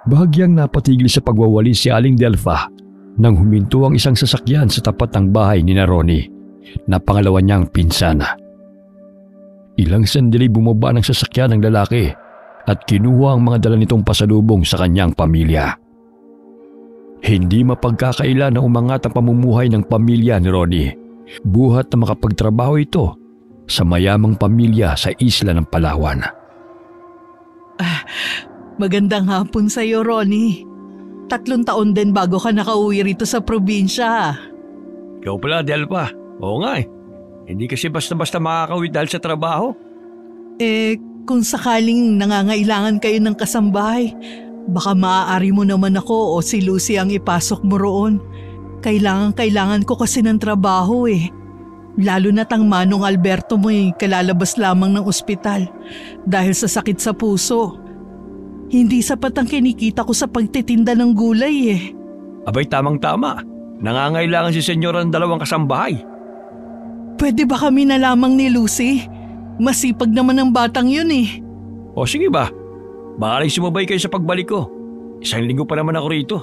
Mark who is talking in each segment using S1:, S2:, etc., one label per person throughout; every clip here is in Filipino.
S1: Bahagyang napatigil sa pagwawalis si Aling Delfa nang huminto ang isang sasakyan sa tapat ng bahay ni Ronnie na pangalawa niyang pinsana. Ilang sandali bumaba ng sasakyan ng lalaki at kinuha ang mga dala nitong pasalubong sa kanyang pamilya. Hindi mapagkakaila na umangat ang pamumuhay ng pamilya ni Ronnie, buhat na makapagtrabaho ito sa mayamang pamilya sa isla ng Palawan.
S2: Magandang hapon sa iyo, Ronnie. 3 taon din bago ka nakauwi rito sa probinsya.
S1: Ikaw pala, Delfa. Oo nga eh. Hindi kasi basta-basta makakauwi dahil sa trabaho.
S2: Kung sakaling nangangailangan kayo ng kasambahay, baka maaari mo naman ako o si Lucy ang ipasok mo roon. Kailangan ko kasi ng trabaho eh. Lalo na't ang Manong Alberto mo kalalabas lamang ng ospital dahil sa sakit sa puso. Hindi sapat ang kinikita ko sa pagtitinda ng gulay eh.
S1: Abay, tamang-tama. Nangangailangan si Senyora ng 2 kasambahay.
S2: Pwede ba kami na lamang ni Lucy? Masipag naman ang batang yun eh.
S1: O sige ba? Baka sumabay kayo sa pagbalik ko. 1 linggo pa naman ako rito.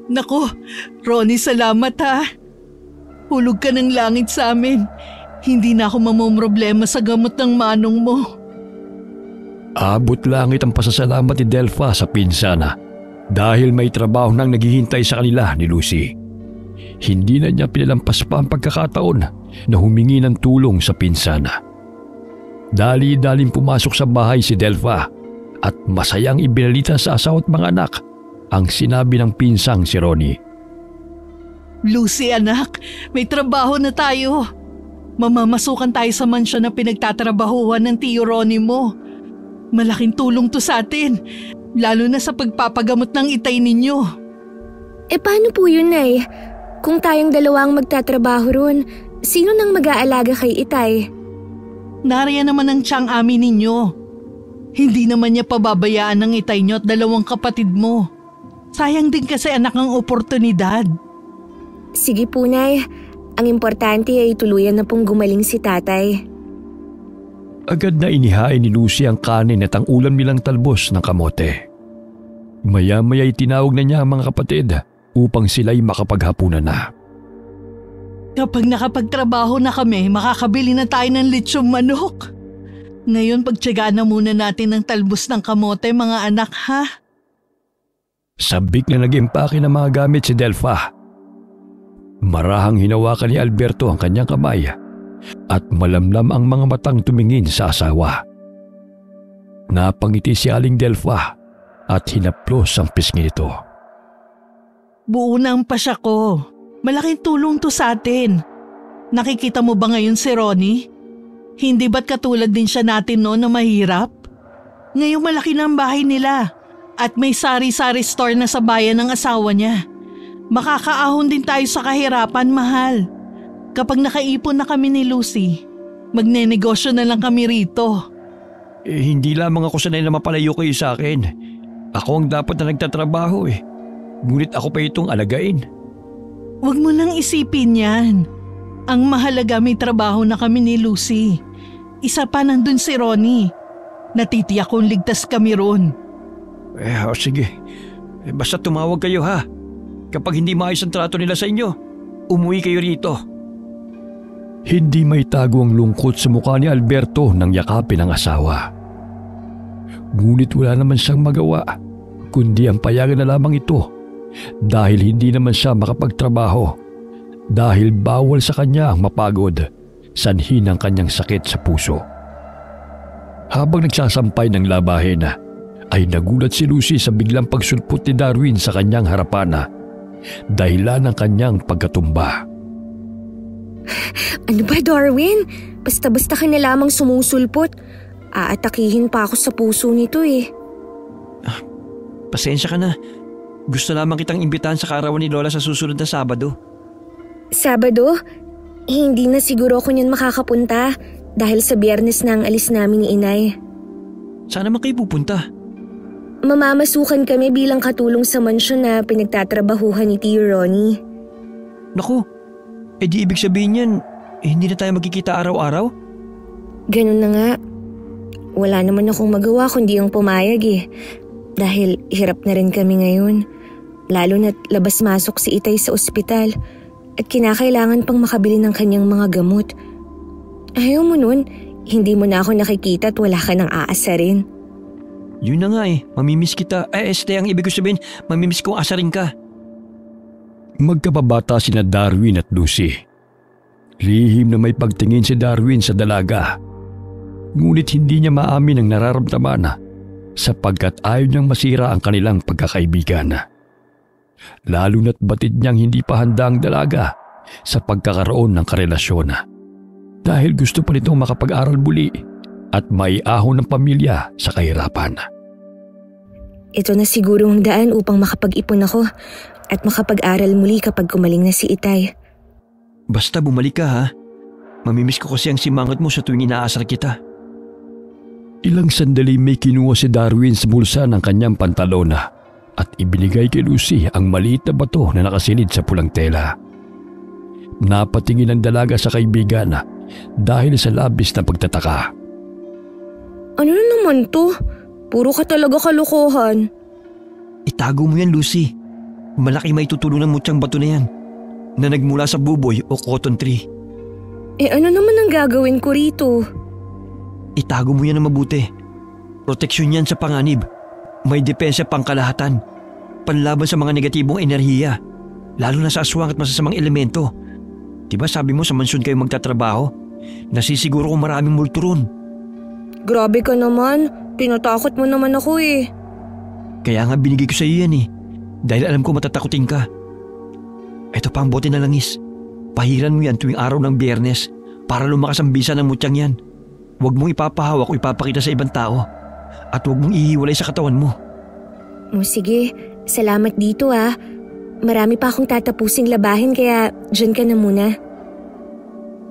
S2: Nako, Ronnie, salamat ha. Hulog ka ng langit sa amin. Hindi na ako mamomroblema sa gamot ng manong mo. Abot langit ang pasasalamat ni Delfa sa pinsana dahil may trabaho nang naghihintay sa kanila ni Lucy. Hindi na niya pinalampas pa ang pagkakataon na humingi ng tulong sa pinsana. Dali-daling pumasok sa bahay si Delfa at masayang ibinalita sa asawa at mga anak ang sinabi ng pinsang si Ronnie. Lucy anak, may trabaho na tayo. Mamamasukan tayo sa mansyon na pinagtatrabahuhan ng tiyo Ronnie mo. Malaking tulong to sa atin, lalo na sa pagpapagamot ng itay ninyo.
S3: Paano po yun, Nay? Kung tayong 2 ang magtatrabaho ron, sino nang mag-aalaga kay itay?
S2: Nariyan naman ang tiyang amin ninyo. Hindi naman niya pababayaan ng itay niyo at 2 kapatid mo. Sayang din kasi anak ang oportunidad.
S3: Sige po, Nay. Ang importante ay tuluyan na pong gumaling si tatay.
S1: Agad na inihain ni Lucy ang kanin at ang ulam nilang talbos ng kamote. Maya-maya'y tinawag na niya ang mga kapatid upang sila'y makapaghapunan na.
S2: Kapag nakapagtrabaho na kami, makakabili na tayo ng litsyong manok. Ngayon pagtiyagaan na muna natin ng talbos ng kamote, mga anak ha.
S1: Sabik na nag-impake ng mga gamit si Delfa. Marahang hinawakan ni Alberto ang kanyang kamay at malamlam ang mga matang tumingin sa asawa. Napangiti si Aling Delfa at hinaplos ang pisngi nito.
S2: Buo na ang pasya ko. Malaking tulong to sa atin. Nakikita mo ba ngayon si Ronnie? Hindi ba't katulad din siya natin noon na mahirap? Ngayong malaki na ang bahay nila at may sari-sari store na sa bayan ng asawa niya. Makakaahon din tayo sa kahirapan, mahal. Kapag nakaipon na kami ni Lucy, magnenegosyo na lang kami rito.
S1: Hindi lamang ako sanay na mapalayo kayo sa akin. Ako ang dapat na nagtatrabaho eh. Ngunit ako pa itong alagain.
S2: Huwag mo nang isipin yan. Ang mahalaga may trabaho na kami ni Lucy. Isa pa nandun si Ronnie. Natitiyak kong ligtas kami ron.
S1: Sige. Basta tumawag kayo ha. Kapag hindi maayos ang trato nila sa inyo, umuwi kayo rito. Hindi may tago ang lungkot sa mukha ni Alberto nang yakapin ang asawa. Ngunit wala naman siyang magawa, kundi ang payagan na lamang ito dahil hindi naman siya makapagtrabaho dahil bawal sa kanya ang mapagod sanhi ng kanyang sakit sa puso. Habang nagsasampay ng labahin, ay nagulat si Lucy sa biglang pagsulpot ni Darwin sa kanyang harapan dahilan ng kanyang pagkatumba.
S3: Ano ba, Darwin? Basta-basta ka na lamang sumusulpot. Aatakihin pa ako sa puso nito eh.
S1: Pasensya ka na. Gusto lamang kitang imbitahan sa kaarawan ni Lola sa susunod na Sabado.
S3: Sabado? Hindi na siguro ako niyan makakapunta dahil sa Biyernes na ang alis namin ni Inay.
S1: Saan naman kayo pupunta?
S3: Mamamasukan kami bilang katulong sa mansyon na pinagtatrabahuhan ni Tio Ronnie.
S1: Naku, di ibig sabihin yan, hindi na tayo magkikita araw-araw?
S3: Ganun na nga. Wala naman akong magawa kundi ang pumayag eh. Dahil hirap na rin kami ngayon. Lalo na't labas-masok si Itay sa ospital at kinakailangan pang makabili ng kanyang mga gamot. Ayaw mo nun, hindi mo na ako nakikita at wala ka nang aasarin.
S1: Yun na nga mamimiss kita. Ang ibig ko sabihin, mamimiss kong asarin ka. Magkababata sina Darwin at Lucy. Lihim na may pagtingin si Darwin sa dalaga. Ngunit hindi niya maamin ang nararamdaman sapagkat ayaw niyang masira ang kanilang pagkakaibigan. Lalo na't batid niyang hindi pa handa ang dalaga sa pagkakaroon ng karelasyon. Dahil gusto pa nitong makapag-aral muli at maiahon ng pamilya sa kahirapan.
S3: Ito na siguro ang daan upang makapag-ipon ako at makapag-aral muli kapag kumaling na si Itay.
S1: Basta bumalik ka ha. Mamimiss ko kasi ang simangot mo sa tuwing inaasar kita. Ilang sandali may kinuha si Darwin sa bulsa ng kanyang pantalona at ibinigay kay Lucy ang maliit na bato na nakasilid sa pulang tela. Napatingin ang dalaga sa kaibigan dahil sa labis na pagtataka.
S3: Ano na naman to? Puro ka talaga kalokohan.
S1: Itago mo yan, Lucy. Malaki may tutulungan mo tiyang bato na yan na nagmula sa buboy o cotton tree.
S3: Ano naman ang gagawin ko rito?
S1: Itago mo yan na mabuti. Proteksyon yan sa panganib. May depensa pang kalahatan. Panlaban sa mga negatibong enerhiya. Lalo na sa aswang at masasamang elemento. Diba sabi mo sa mansyon kayo magtatrabaho? Nasisiguro kung maraming multo ron.
S3: Grabe ka naman. Tinatakot mo naman ako
S1: Kaya nga binigay ko sa iyo yan Dahil alam ko matatakutin ka. Ito pa ang bote na langis. Pahiran mo yan tuwing araw ng Biyernes para lumakas ang bisa ng mutyang yan. Huwag mong ipapahawak o ipapakita sa ibang tao. At huwag mong ihiwalay sa katawan mo.
S3: Sige, salamat dito Marami pa akong tatapusing labahin kaya dyan ka na muna.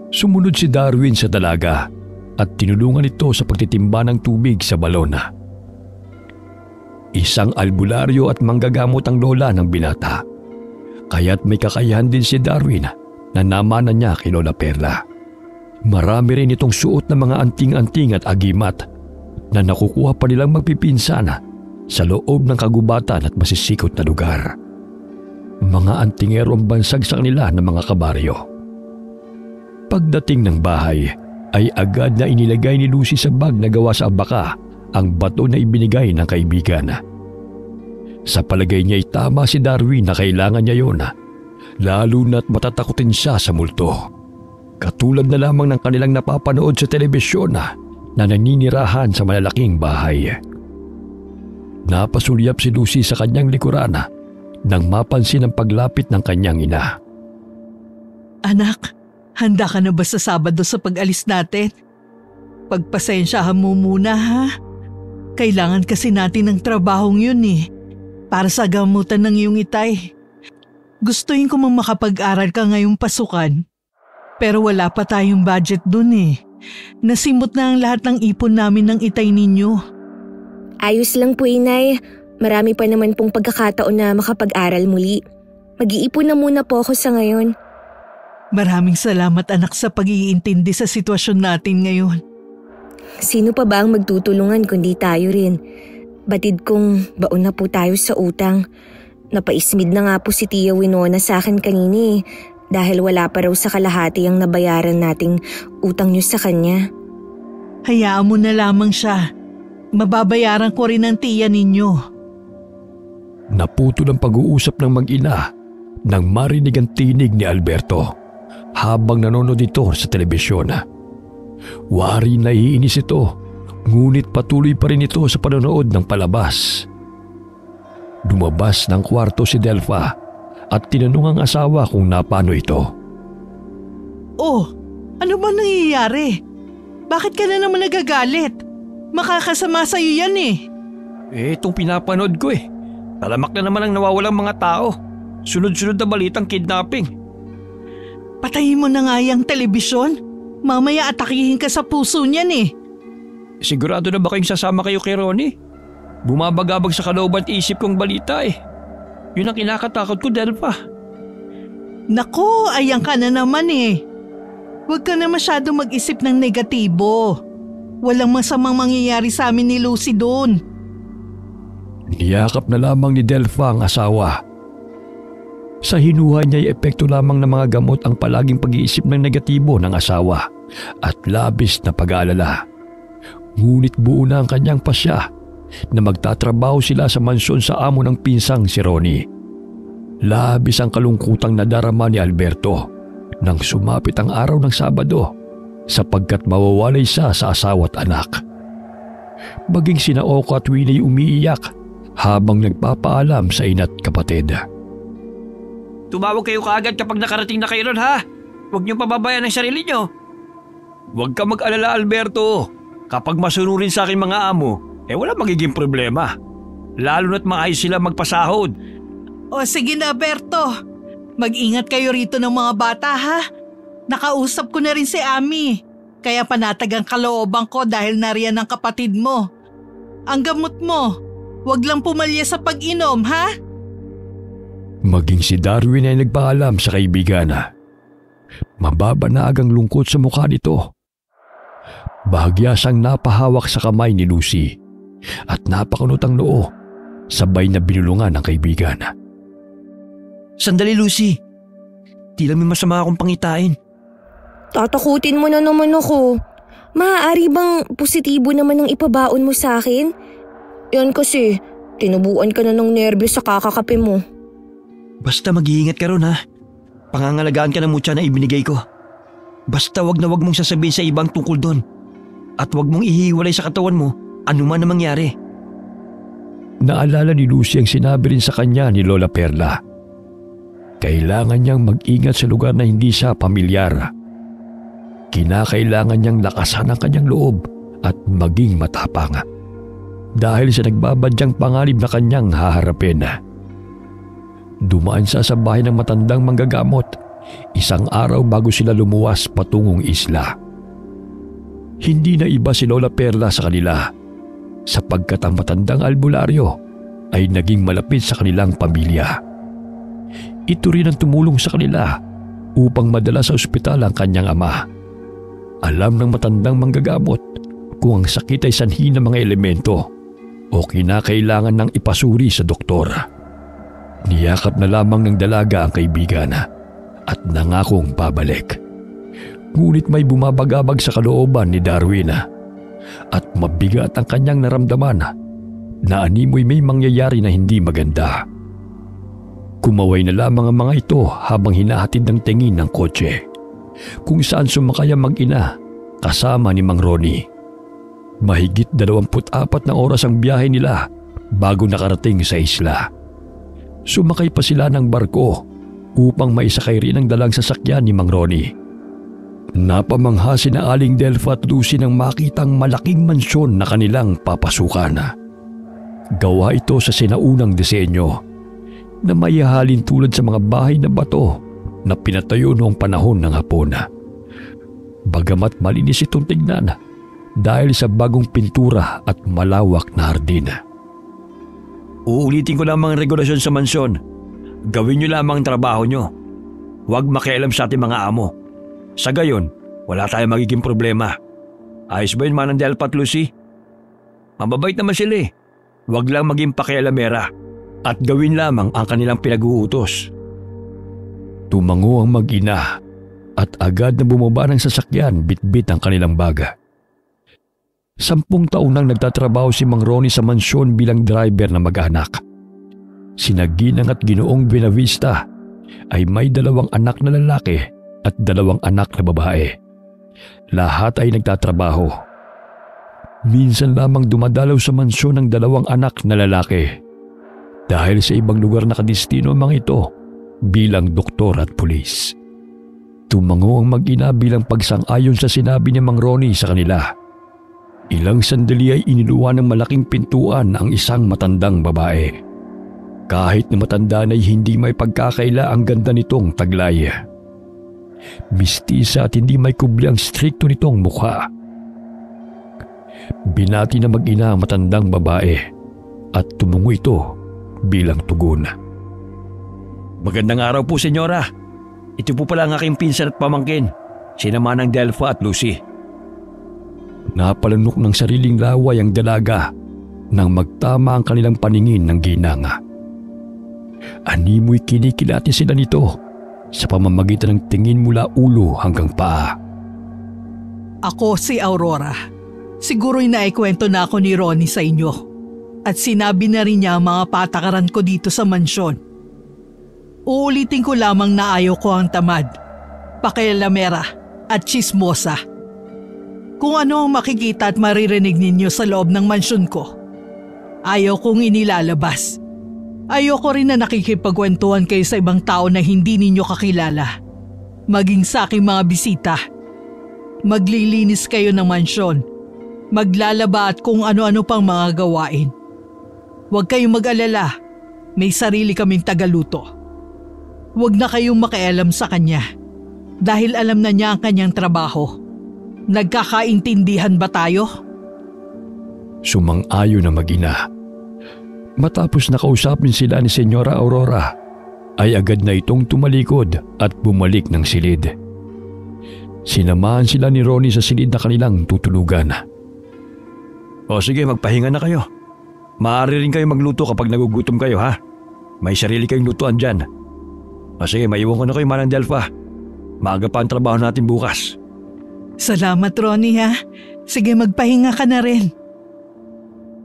S1: Sumunod si Darwin sa dalaga at tinulungan ito sa pagtitimba ng tubig sa balon. Isang albularyo at manggagamot ang lola ng binata. Kaya't may kakayahan din si Darwin na namanan niya kay Lola Perla. Marami rin itong suot na mga anting-anting at agimat na nakukuha pa nilang magpipinsana sa loob ng kagubatan at masisikot na lugar. Mga antingero ang bansag sa kanila ng mga kabaryo. Pagdating ng bahay ay agad na inilagay ni Lucy sa bag na gawa sa abaka ang bato na ibinigay ng kaibigan. Sa palagay niya ay tama si Darwin na kailangan niya yun, lalo na't matatakutin siya sa multo. Katulad na lamang ng kanilang napapanood sa telebisyon na naninirahan sa malalaking bahay. Napasulyap si Lucy sa kanyang likuran nang mapansin ang paglapit ng kanyang ina.
S2: Anak, handa ka na ba sa Sabado sa pag-alis natin? Pagpasensyahan mo muna Kailangan kasi natin ng trabahong yun para sa gamutan ng iyong Itay. Gustuin ko mang makapag-aral ka ngayong pasukan. Pero wala pa tayong budget dun Nasimot na ang lahat ng ipon namin ng Itay ninyo.
S3: Ayos lang po, Inay. Marami pa naman pong pagkakataon na makapag-aral muli. Mag-iipon na muna po ako sa ngayon.
S2: Maraming salamat anak sa pag-iintindi sa sitwasyon natin ngayon.
S3: Sino pa ba ang magtutulungan kundi tayo rin? Batid kong baon na po tayo sa utang. Napaismid na nga po si Tia Winona sa akin kanina dahil wala pa raw sa kalahati ang nabayaran nating utang niyo sa kanya.
S2: Hayaan mo na lamang siya. Mababayaran ko rin ang tiya ninyo.
S1: Naputol ang pag-uusap ng mag-ina nang marinig ang tinig ni Alberto habang nanonood ito sa telebisyon. Wari naiinis ito, ngunit patuloy pa rin ito sa panonood ng palabas. Lumabas ng kwarto si Delpha at tinanong ang asawa kung napano ito.
S2: Oh, ano ba nangyayari? Bakit ka na naman nagagalit? Makakasama sa'yo yan
S1: itong pinapanood ko Talamak na naman ang nawawalang mga tao. Sunod-sunod na balitang kidnapping.
S2: Patayin mo na nga yung telebisyon. Mamaya atakihin ka sa puso niyan
S1: Sigurado na ba kayong sasama kayo kay Ronnie? Bumabagabag sa kalooban at isip kong balita Yun ang kinakatakot ko, Delpha.
S2: Nako, ayan ka na naman Huwag ka na masyado mag-isip ng negatibo. Walang masamang mangyayari sa amin ni Lucy doon.
S1: Niyakap na lamang ni Delpha ang asawa. Sa hinuha niya ay epekto lamang ng mga gamot ang palaging pag-iisip ng negatibo ng asawa at labis na pag-aalala. Ngunit buo na ang kanyang pasya na magtatrabaho sila sa mansyon sa amo ng pinsang si Ronnie. Labis ang kalungkutang nadarama ni Alberto nang sumapit ang araw ng Sabado sapagkat mawawalay siya sa asawa at anak. Maging sina Oko at Winnie umiiyak habang nagpapaalam sa ina't kapatid.
S4: Tumawag kayo kaagad kapag nakarating na kayo ron, ha? Huwag niyong pababayaan ang sarili niyo.
S1: Huwag ka mag-alala, Alberto. Kapag masunurin sa aking mga amo, wala magiging problema. Lalo na't maayos sila magpasahod.
S2: O sige na, Alberto. Mag-ingat kayo rito ng mga bata, ha? Nakausap ko na rin si Ami. Kaya panatag ang kalooban ko dahil nariyan ang kapatid mo. Ang gamot mo, huwag lang pumalya sa pag-inom, ha?
S1: Maging si Darwin ay nagpaalam sa kaibigan na mababanag ang lungkot sa mukha nito. Bahagya siyang napahawak sa kamay ni Lucy at napakunot ang noo, sabay na binulungan ng kaibigan.
S4: Sandali, Lucy. Tila may masama akong pangitain.
S3: Tatakutin mo na naman ako. Maaari bang positibo naman ang ipabaon mo sa akin? Yan kasi, tinubuan ka na ng nerbyo sa kakakape mo.
S4: Basta mag-iingat ka ron, ha? Pangangalagaan ka ng mutya na ibinigay ko. Basta wag na wag mong sasabihin sa ibang tungkol doon. At wag mong ihiwalay sa katawan mo anuman na mangyari.
S1: Naalala ni Lucy ang sinabi rin sa kanya ni Lola Perla. Kailangan niyang mag-ingat sa lugar na hindi siya pamilyar. Kinakailangan niyang lakasan ang kanyang loob at maging matapang. Dahil sa nagbabadyang panganib na kanyang haharapin. Dumaan siya sa bahay ng matandang manggagamot, isang araw bago sila lumuwas patungong isla. Hindi na iba si Lola Perla sa kanila, sapagkat ang matandang albularyo ay naging malapit sa kanilang pamilya. Ito rin ang tumulong sa kanila upang madala sa ospital ang kanyang ama. Alam ng matandang manggagamot kung ang sakit ay sanhi ng mga elemento o kinakailangan ng ipasuri sa doktor. Niyakap na lamang ng dalaga ang kaibigan at nangakong pabalik. Ngunit may bumabagabag sa kalooban ni Darwin at mabigat ang kanyang naramdaman na animoy may mangyayari na hindi maganda. Kumaway na lamang ang mga ito habang hinahatid ng tingin ng kotse kung saan sumakay ang mag-ina kasama ni Mang Ronnie. Mahigit 24 na oras ang biyahe nila bago nakarating sa isla. Sumakay pa sila ng barko upang maisakay rin ang dalang sasakyan ni Mang Ronnie. Napamangha sina Aling Delpha at Lucy nang makitang malaking mansyon na kanilang papasukan. Gawa ito sa sinaunang disenyo na mayahalin tulad sa mga bahay na bato na pinatayo noong panahon ng Hapon. Bagamat malinis itong tignan dahil sa bagong pintura at malawak na hardin.
S4: Uulitin ko lamang ang regulasyon sa mansyon. Gawin niyo lamang ang trabaho niyo. Huwag makialam sa ating mga amo. Sa gayon, wala tayong magiging problema. Ayos ba yun, Manang Delpha at Lucy? Mababait naman sila eh. Huwag lang maging pakialamera at gawin lamang ang kanilang pinag-uutos.
S1: Tumango ang mag-ina at agad na bumaba ng sasakyan bitbit ang kanilang baga. 10 taon nang nagtatrabaho si Mang Ronnie sa mansyon bilang driver na mag-anak. Sina Ginang at Ginoong Buenavista ay may 2 anak na lalaki at 2 anak na babae. Lahat ay nagtatrabaho. Minsan lamang dumadalaw sa mansyon ng 2 anak na lalaki. Dahil sa ibang lugar nakadestino ang mga ito bilang doktor at pulis. Tumango ang mag-ina bilang pagsang-ayon sa sinabi ni Mang Ronnie sa kanila. Ilang sandali ay iniluwa ng malaking pintuan ang isang matandang babae. Kahit na matanda na hindi may pagkakaila ang ganda nitong taglay. Mistisa at hindi may kubli ang strikto nitong mukha. Binati na mag-ina ang matandang babae at tumungo ito bilang tugon.
S4: Magandang araw po, senyora. Ito po pala ang aking pinsan at pamangkin, sina Manang Delpha at Lucy.
S1: Napalanok ng sariling laway ang dalaga nang magtama ang kanilang paningin ng ginanga. Animoy kinikilati sila nito sa pamamagitan ng tingin mula ulo hanggang paa.
S2: Ako si Aurora. Siguro'y naikwento na ako ni Ronnie sa inyo. At sinabi na rin niya ang mga patakaran ko dito sa mansyon. Uulitin ko lamang na ayaw ko ang tamad, pakialamera at chismosa. Kung ano ang makikita at maririnig ninyo sa loob ng mansyon ko, ayaw kong inilalabas. Ayoko rin na nakikipagkwentuhan kayo sa ibang tao na hindi ninyo kakilala. Maging sa aking mga bisita. Maglilinis kayo ng mansyon. Maglalaba at kung ano-ano pang mga gawain. Huwag kayong mag-alala. May sarili kaming tagaluto. Huwag na kayong makialam sa kanya. Dahil alam na niya ang kanyang trabaho. Nagkakaintindihan ba tayo?
S1: Sumang-ayon na mag-ina. Matapos nakausapin sila ni Senyora Aurora, ay agad na itong tumalikod at bumalik ng silid. Sinamahan sila ni Ronnie sa silid na kanilang tutulugan.
S4: O sige, magpahinga na kayo. Maaari rin kayo magluto kapag nagugutom kayo, ha? May sarili kayong lutuan dyan. O sige, maiwan ko na kayo, Manang Delfa. Maaga pa ang trabaho natin bukas.
S2: Salamat, Ronnie, ha? Sige, magpahinga ka na rin.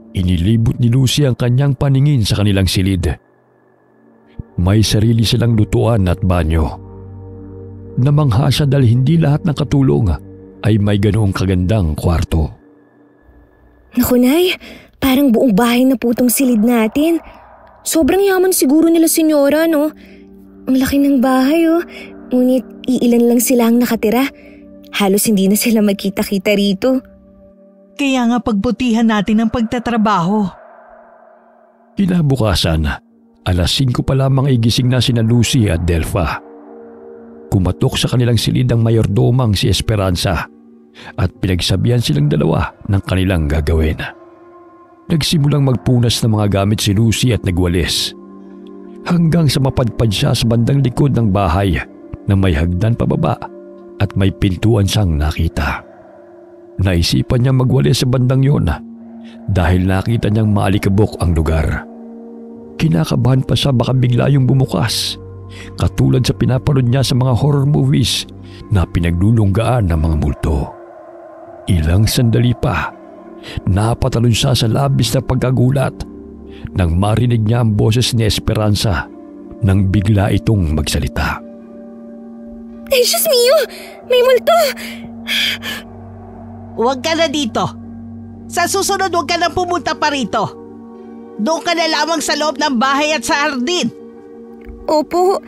S1: Inilibot ni Lucy ang kanyang paningin sa kanilang silid. May sarili silang lutuan at banyo. Namangha siya dahil hindi lahat ng katulong ay may ganoong kagandang kwarto.
S3: Naku, Nay, parang buong bahay na po tong silid natin. Sobrang yaman siguro nila, Senyora, no? Ang laki ng bahay, oh. Ngunit iilan lang sila ang nakatira. Halos hindi na sila magkita-kita rito.
S2: Kaya nga pagbutihan natin ang pagtatrabaho.
S1: Kinabukasan, alas 5 pa lamang ay gising na sina Lucy at Delfa. Kumatok sa kanilang silid ang mayordomang si Esperanza at pinagsabihan silang dalawa ng kanilang gagawin. Nagsimulang magpunas ng mga gamit si Lucy at nagwalis. Hanggang sa mapadpad siya sa bandang likod ng bahay na may hagdan pababa at may pintuan siyang nakita. Naisipan niya magwalis sa bandang yon dahil nakita niyang maalikabok ang lugar. Kinakabahan pa siya baka bigla yung bumukas, katulad sa pinapanood niya sa mga horror movies na pinaglulunggaan ng mga multo. Ilang sandali pa, napatalon siya sa labis na pagkagulat nang marinig niya ang boses ni Esperanza nang bigla itong magsalita.
S3: Ay, Diyos mio! May multo!
S2: Huwag ka na dito. Sa susunod, huwag ka na pumunta pa rito. Doon ka na lamang sa loob ng bahay at sa hardin.
S3: Opo,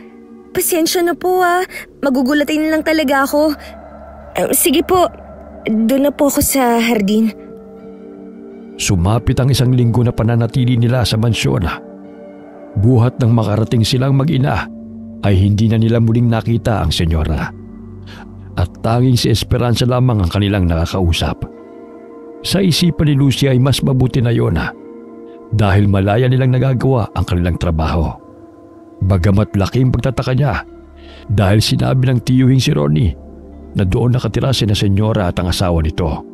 S3: pasensya na po, ah. Magugulatin lang talaga ako. Sige po, doon na po ako sa hardin.
S1: Sumapit ang isang linggo na pananatili nila sa mansyon. Buhat nang makarating silang mag-ina ay hindi na nila muling nakita ang senyora. At tanging si Esperanza lamang ang kanilang nakakausap. Sa isipan ni Lucy ay mas mabuti na yon dahil malaya nilang nagagawa ang kanilang trabaho. Bagamat laking pagtataka niya dahil sinabi ng tiyuhing si Ronnie na doon nakatira sina senyora at ang asawa nito.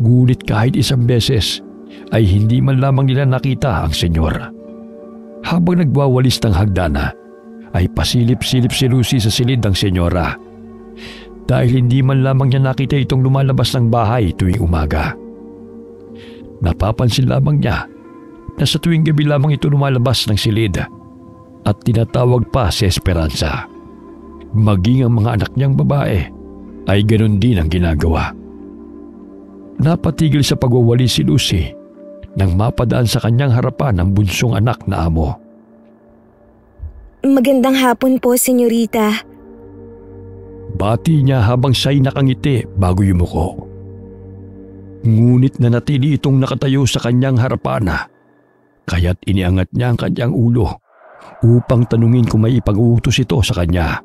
S1: Ngunit kahit isang beses ay hindi man lamang nila nakita ang senyor. Habang nagwawalis ng hagdana ay pasilip-silip si Lucy sa silid ng senyora dahil hindi man lamang niya nakita itong lumalabas ng bahay tuwing umaga. Napapansin lamang niya na sa tuwing gabi lamang ito lumalabas ng silid at tinatawag pa si Esperanza. Maging ang mga anak niyang babae ay ganoon din ang ginagawa. Napatigil sa pagwawali si Lucy nang mapadaan sa kanyang harapan ang bunsong anak na amo.
S3: Magandang hapon po, senyorita.
S1: Bati niya habang siya'y nakangiti bago yumuko. Ngunit nanatili itong nakatayo sa kanyang harapan, kaya't iniangat niya ang kanyang ulo upang tanungin kung may ipag-uutos ito sa kanya.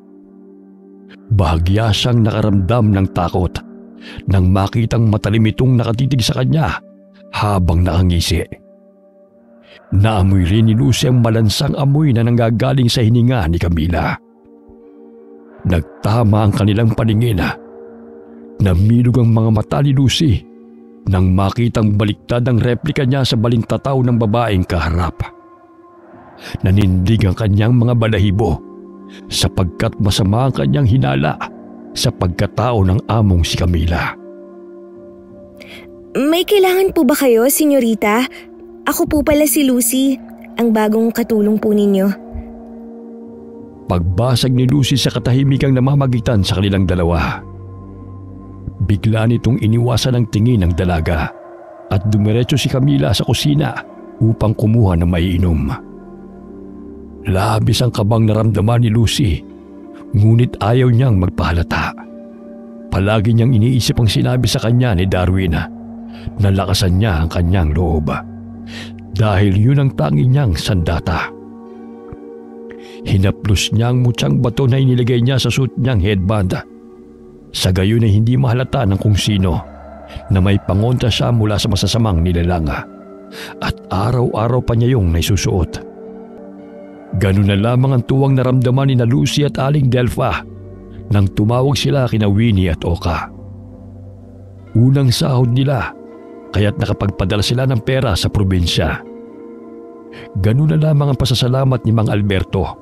S1: Bahagya siyang nakaramdam ng takot nang makitang matalim itong nakatitig sa kanya habang nakangisi. Naamoy rin ni Lucy ang malansang amoy na nanggagaling sa hininga ni Camila. Nagtama ang kanilang paningin. Namilog ang mga mata ni Lucy nang makitang baliktad ang replika niya sa balintataw ng babaeng kaharap. Nanindig ang kanyang mga balahibo sapagkat masama ang kanyang hinala sa pagkatao ng among si Camila.
S3: May kailangan po ba kayo, senyorita? Ako po pala si Lucy, ang bagong katulong po ninyo.
S1: Pagbasag ni Lucy sa katahimikang namamagitan sa kanilang dalawa, bigla nitong iniwasan ang tingin ng dalaga at dumiretso si Camila sa kusina upang kumuha ng maiinom. Labis ang kabang naramdaman ni Lucy, ngunit ayaw niyang magpahalata. Palagi niyang iniisip ang sinabi sa kanya ni Darwin na lakasan niya ang kanyang loob dahil yun ang tangi niyang sandata. Hinaplos niya ang mutyang bato na inilagay niya sa suit niyang headband. Sa gayon ay hindi mahalata ng kung sino na may pangontra siya mula sa masasamang nilalang at araw-araw pa niya yung naisusuot. Ganun na lamang ang tuwang naramdaman ni na Lucy at Aling Delfa nang tumawag sila kina Winnie at Oka. Unang sahod nila kaya't nakapagpadala sila ng pera sa probinsya. Ganun na lamang ang pasasalamat ni Mang Alberto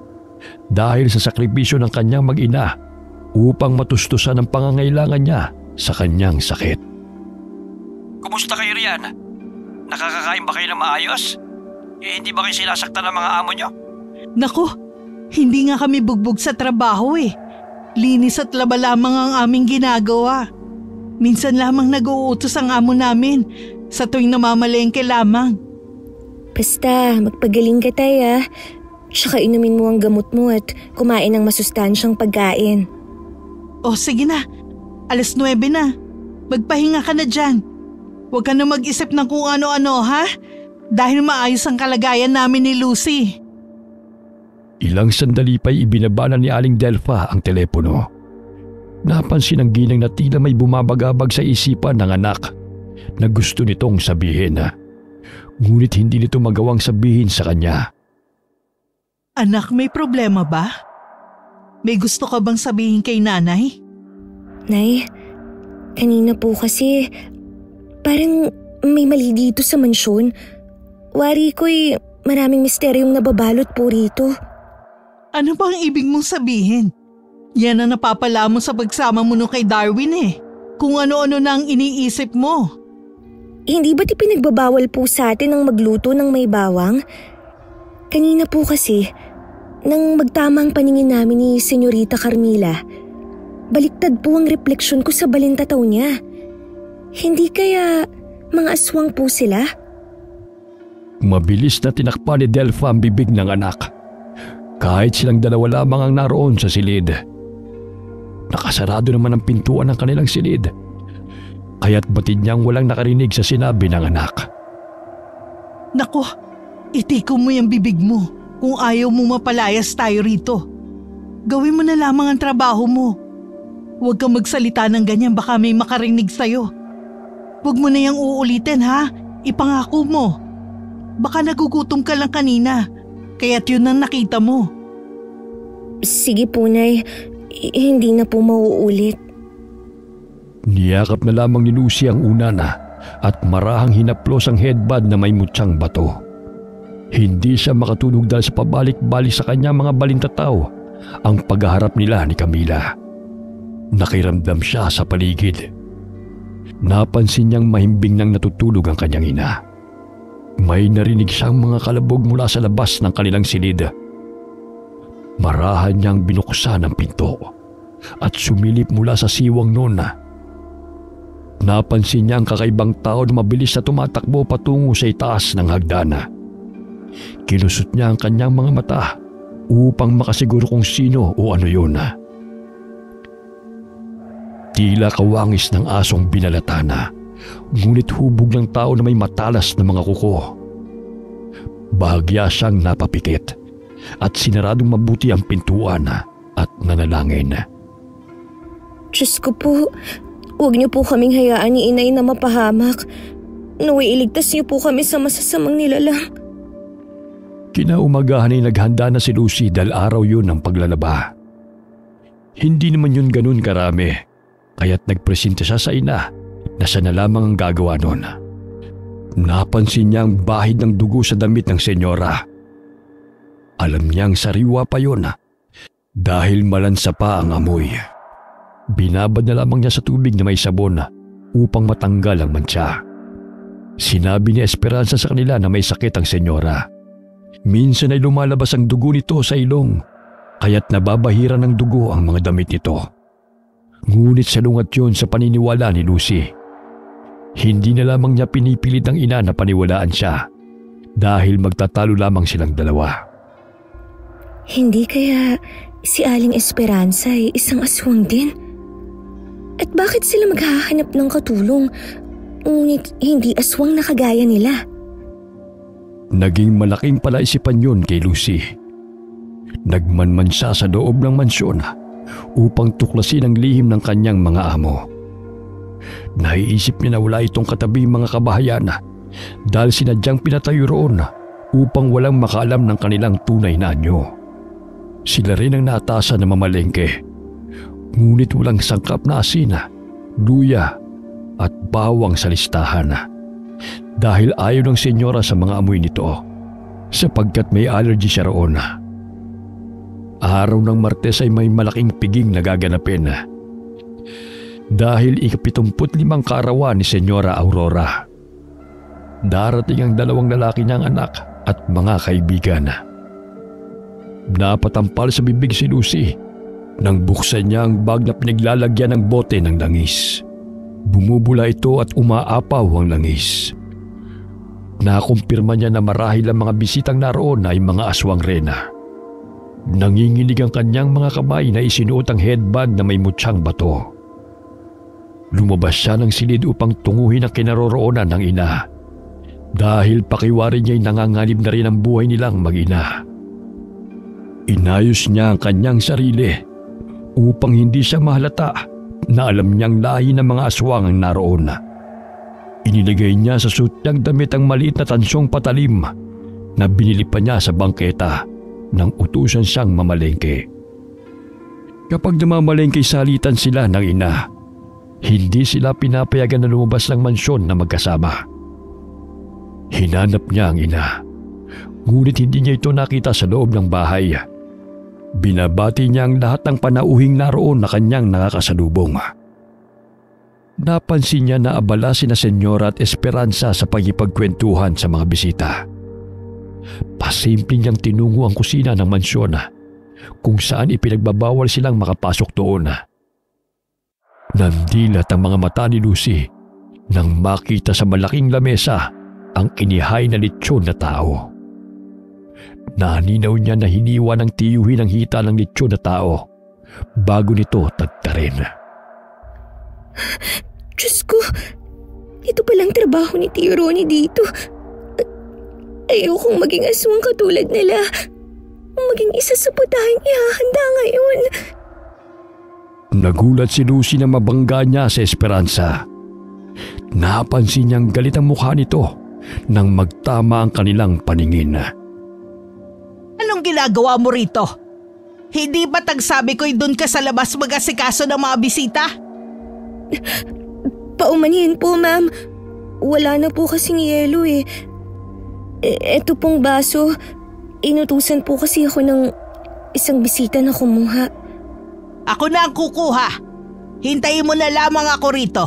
S1: dahil sa sakripisyo ng kanyang mag-ina upang matustusan ang pangangailangan niya sa kanyang sakit.
S4: Kumusta kayo riyan? Nakakakain ba kayo na maayos? Hindi ba kayo sinasaktan ng mga amo nyo?
S2: Naku, hindi nga kami bugbog sa trabaho eh. Linis at laba lamang ang aming ginagawa. Minsan lamang nag-uutos ang amo namin sa tuwing namamalengke lamang.
S3: Basta, magpagaling ka tayo. Tsaka inumin mo ang gamot mo at kumain ng masustansyang pagkain.
S2: O sige na, 9:00 na. Magpahinga ka na dyan. Huwag ka na mag-isip ng kung ano-ano ha? Dahil maayos ang kalagayan namin ni Lucy.
S1: Ilang sandali pa'y ibinabana ni Aling Delfa ang telepono. Napansin ng ginang na tila may bumabagabag sa isipan ng anak na gusto nitong sabihin. Ngunit hindi nito magawang sabihin sa kanya.
S2: Anak, may problema ba? May gusto ka bang sabihin kay nanay?
S3: Nay, kanina po kasi parang may mali dito sa mansyon. Wari ko'y maraming misteryong nababalot po rito.
S2: Ano bang ibig mong sabihin? Yan ang napapala mo sa pagsama mo kay Darwin eh. Kung ano-ano na ang iniisip mo.
S3: Hindi ba't ipinagbabawal po sa atin ang magluto ng may bawang? Kanina po kasi, nang magtama ang paningin namin ni Senyorita Carmila, baliktad po ang refleksyon ko sa balintataw niya. Hindi kaya mga aswang po sila?
S1: Mabilis na tinakpan ni Delfa ang bibig ng anak. Kahit silang dalawa lamang ang naroon sa silid. Nakasarado naman ang pintuan ng kanilang silid. Kaya't batid niyang walang nakarinig sa sinabi ng anak.
S2: Naku, itikom mo yung bibig mo kung ayaw mo mapalayas tayo rito. Gawin mo na lamang ang trabaho mo. Huwag kang magsalita ng ganyan, baka may makarinig sa'yo. Huwag mo na yung uulitin ha, ipangako mo. Baka nagugutom ka lang kanina, kaya't yun ang nakita mo.
S3: Sige po, Nay. Hindi na po mauulit.
S1: Niyakap na lamang ni Lucy ang una at marahang hinaplos ang headband na may mutyang bato. Hindi siya makatulog dahil sa pabalik-balik sa kanyang mga balintataw ang paghaharap nila ni Camila. Nakiramdam siya sa paligid. Napansin niyang mahimbing nang natutulog ang kanyang ina. May narinig siyang mga kalabog mula sa labas ng kanilang silid. Marahan niyang binuksan ang pinto at sumilip mula sa siwang noon. Napansin niya ang kakaibang tao na mabilis na tumatakbo patungo sa itaas ng hagdana. Kilusot niya ang kanyang mga mata upang makasiguro kung sino o ano yun. Tila kawangis ng asong binalatana, ngunit hubog ng tao na may matalas na mga kuko. Bahagya siyang napapikit at sinaradong mabuti ang pintuan at nanalangin.
S3: Diyos ko po, huwag niyo po kaming hayaan ni Inay na mapahamak. Naway iligtas niyo po kami sa masasamang nilalang.
S1: Kinaumagahan ay naghanda na si Lucy dahil araw yun ng paglalaba. Hindi naman yun ganun karami, kaya't nagpresenta siya sa ina na siya na lamang ang gagawa nun. Napansin niya ang bahid ng dugo sa damit ng senyora. Alam niyang sariwa pa yun dahil malansa pa ang amoy. Binabad na lamang niya sa tubig na may sabon upang matanggal ang mantsa. Sinabi ni Esperanza sa kanila na may sakit ang senyora. Minsan ay lumalabas ang dugo nito sa ilong, kaya't nababahira ng dugo ang mga damit nito. Ngunit salungat yun sa paniniwala ni Lucy. Hindi na lamang niya pinipilit ng ina na paniwalaan siya dahil magtatalo lamang silang dalawa.
S3: Hindi kaya si Aling Esperanza ay isang aswang din? At bakit sila maghahanap ng katulong ngunit hindi aswang na kagaya nila?
S1: Naging malaking palaisipan yun kay Lucy. Nagmanman siya sa loob ng mansyon upang tuklasin ang lihim ng kanyang mga amo. Naiisip niya na wala itong katabi mga kabahayan dahil sinadyang pinatayo roon upang walang makaalam ng kanilang tunay na anyo. Sila rin ang naatasan na mamalengke, ngunit walang sangkap na asin, luya at bawang sa listahan dahil ayaw ng senyora sa mga amoy nito sapagkat may allergy siya roon. Araw ng Martes ay may malaking piging na gaganapin dahil 75 kaarawan ni Senyora Aurora. Darating ang 2 lalaki niyang anak at mga kaibigan. Napatampal sa bibig si Lucy nang buksan niya ang bag na pinaglalagyan ng bote ng langis. Bumubula ito at umaapaw ang langis. Nakumpirma niya na marahil ang mga bisitang naroon ay mga aswang rena. Nanginginig ang kanyang mga kamay na isinuot ang headband na may mutsang bato. Lumabas siya ng silid upang tunguhin ang kinaroroonan ng ina dahil pakiwari niya'y nanganganib na rin ang buhay nilang mag-ina. Inayos niya ang kanyang sarili upang hindi siya mahalata na alam niyang lahi ng mga aswang ang naroon. Inilagay niya sa suit niyang damit ang maliit na tansong patalim na binili pa niya sa bangketa nang utusan siyang mamalengke. Kapag namamalengke salitan sila ng ina, hindi sila pinapayagan na lumabas ng mansyon na magkasama. Hinanap niya ang ina, ngunit hindi niya ito nakita sa loob ng bahay. Binabati niya ang lahat ng panauhing naroon na kanyang nakakasalubong. Napansin niya na abala sina Senyora at Esperanza sa pagkipagkwentuhan sa mga bisita. Pasimple niyang tinungo ang kusina ng mansyon kung saan ipinagbabawal silang makapasok doon. Nandilat ang mga mata ni Lucy nang makita sa malaking lamesa ang inihay na lechon na tao. Naninaw niya na hiniwa ng tiyuhin ang hita ng lechon na tao bago nito tagtarin.
S3: Diyos ko, ito palang trabaho ni Tio Ronnie dito. Ayokong maging aswang katulad nila. Maging isa sa putahing ihahanda ngayon.
S1: Nagulat si Lucy na mabangga niya sa Esperanza. Napansin niyang galit ang mukha nito nang magtama ang kanilang paningin.
S2: Anong ginagawa mo rito? Hindi ba tagsabi ko'y doon ka sa labas mag-asikaso ng mga bisita?
S3: Paumanhin po, ma'am. Wala na po kasing yelo eh. Eto pong baso. Inutusan po kasi ako ng isang bisita na kumuha.
S2: Ako na ang kukuha. Hintayin mo na lamang ako rito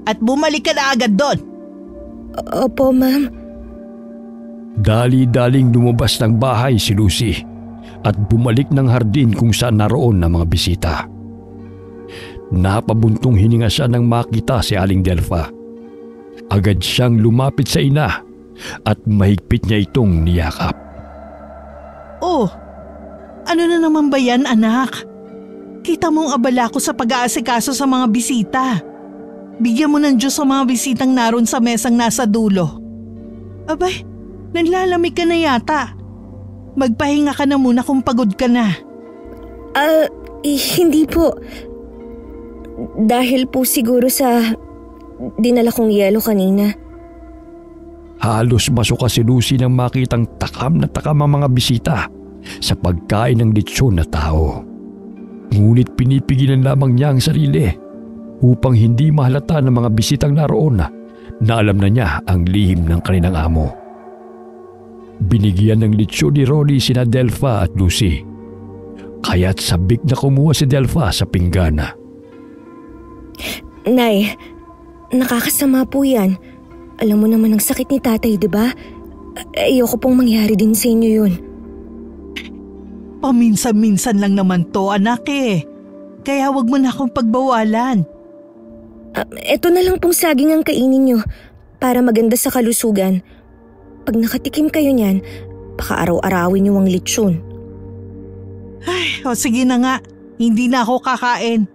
S2: at bumalik ka na agad doon.
S3: Opo, ma'am.
S1: Dali-daling lumabas ng bahay si Lucy at bumalik ng hardin kung saan naroon ang mga bisita. Napabuntong hininga siya nang makita si Aling Delfa. Agad siyang lumapit sa ina at mahigpit niya itong niyakap.
S2: Oh, ano na naman ba yan, anak? Kita mong abala ko sa pag-aasikaso sa mga bisita. Bigyan mo ng Diyos sa mga bisitang naroon sa mesang nasa dulo. Abay, nanlalamig ka na yata. Magpahinga ka na muna kung pagod ka na.
S3: Hindi po. Dahil po siguro sa dinala kong yelo kanina.
S1: Halos masuka si Lucy nang makitang takam na takam ang mga bisita sa pagkain ng lechon na tao. Ngunit pinipigilan lamang niya ang sarili upang hindi mahalata ng mga bisitang naroon na alam na niya ang lihim ng kanilang amo. Binigyan ng litsyon ni Ronnie sina Delpha at Lucy, kaya't sabik na kumuha si Delpha sa pinggana.
S3: Nay, nakakasama po yan. Alam mo naman ang sakit ni tatay, di ba? Ayoko pong mangyari din sa inyo yun.
S2: Paminsan-minsan lang naman to, anak eh. Kaya wag mo na akong pagbawalan.
S3: Eto na lang pong saging ang kainin nyo para maganda sa kalusugan. Pag nakatikim kayo niyan, baka araw-arawin nyo ang litsyon.
S2: Ay, o sige na nga. Hindi na ako kakain.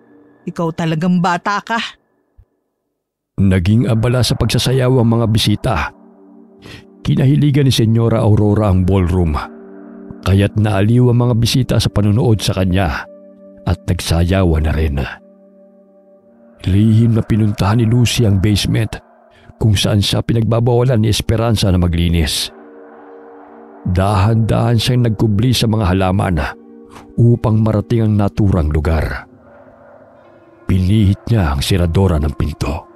S2: Ikaw talagang bata ka.
S1: Naging abala sa pagsasayaw ang mga bisita. Kinahiligan ni Senyora Aurora ang ballroom, kaya't naaliw ang mga bisita sa panonood sa kanya at nagsayawan na rin. Lihim na pinuntahan ni Lucy ang basement kung saan siya pinagbabawalan ni Esperanza na maglinis. Dahan-dahan siyang nagkubli sa mga halaman upang marating ang naturang lugar. Pinihit niya ang siradora ng pinto.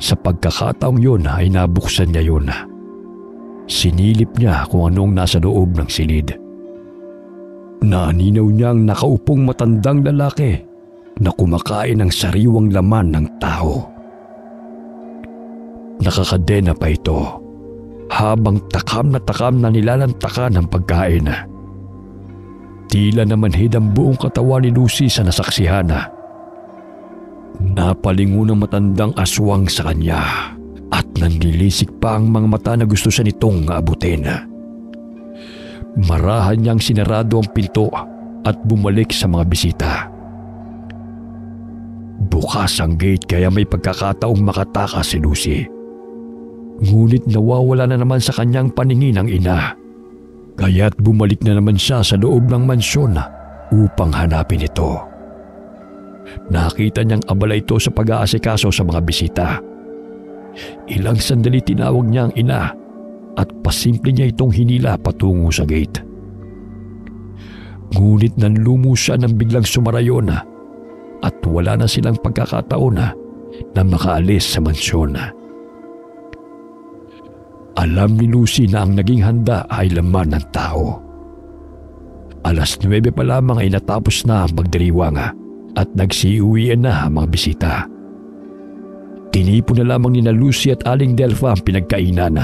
S1: Sa pagkakataong yun ay nabuksan niya yun. Sinilip niya kung anong nasa loob ng silid. Naaninaw niya ang nakaupong matandang lalaki na kumakain ng sariwang laman ng tao. Nakakadena pa ito habang takam na nilalantakan ang pagkain. Tila namanhid ang buong katawan ni Lucy sa nasaksihan. Napalingon ang matandang aswang sa kanya at nanlilisik pa ang mga mata na gusto siya nitong aabutin. Marahan niyang sinarado ang pinto at bumalik sa mga bisita. Bukas ang gate kaya may pagkakataong makatakas si Lucy. Ngunit nawawala na naman sa kanyang paningin ang ina. Kaya't bumalik na naman siya sa loob ng mansyon upang hanapin ito. Nakita niyang abala ito sa pag-aasikaso sa mga bisita. Ilang sandali tinawag niya ang ina at pasimple niya itong hinila patungo sa gate. Ngunit nanlumo siya nang biglang sumarayon at wala na silang pagkakataon na makaalis sa mansyon. Alam ni Lucy na ang naging handa ay laman ng tao. 9:00 pa lamang ay natapos na ang pagdiriwang at nagsiuwian na ang mga bisita. Tinipon na lamang nina Lucy at Aling Delpha ang pinagkainan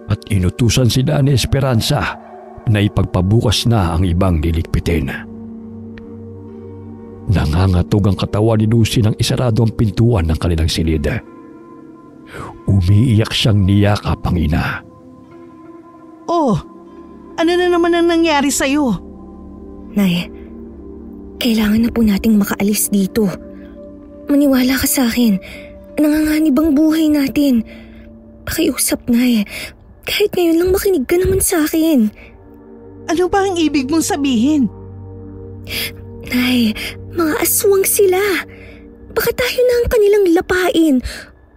S1: at inutusan sila ni Esperanza na ipagpabukas na ang ibang lilikpitin. Nangangatog ang katawan ni Lucy nang isarado ang pintuan ng kanilang silid. Umiiyak siyang niyakap ang ina.
S2: Oh, ano na naman ang nangyari sa'yo?
S3: Nay, kailangan na po nating makaalis dito. Maniwala ka sa akin. Nanganganib ang buhay natin. Pakiusap, Nay. Kahit ngayon lang makinig ka naman sa akin.
S2: Ano ba ang ibig mong sabihin?
S3: Nay, mga aswang sila. Baka tayo na ang kanilang lapain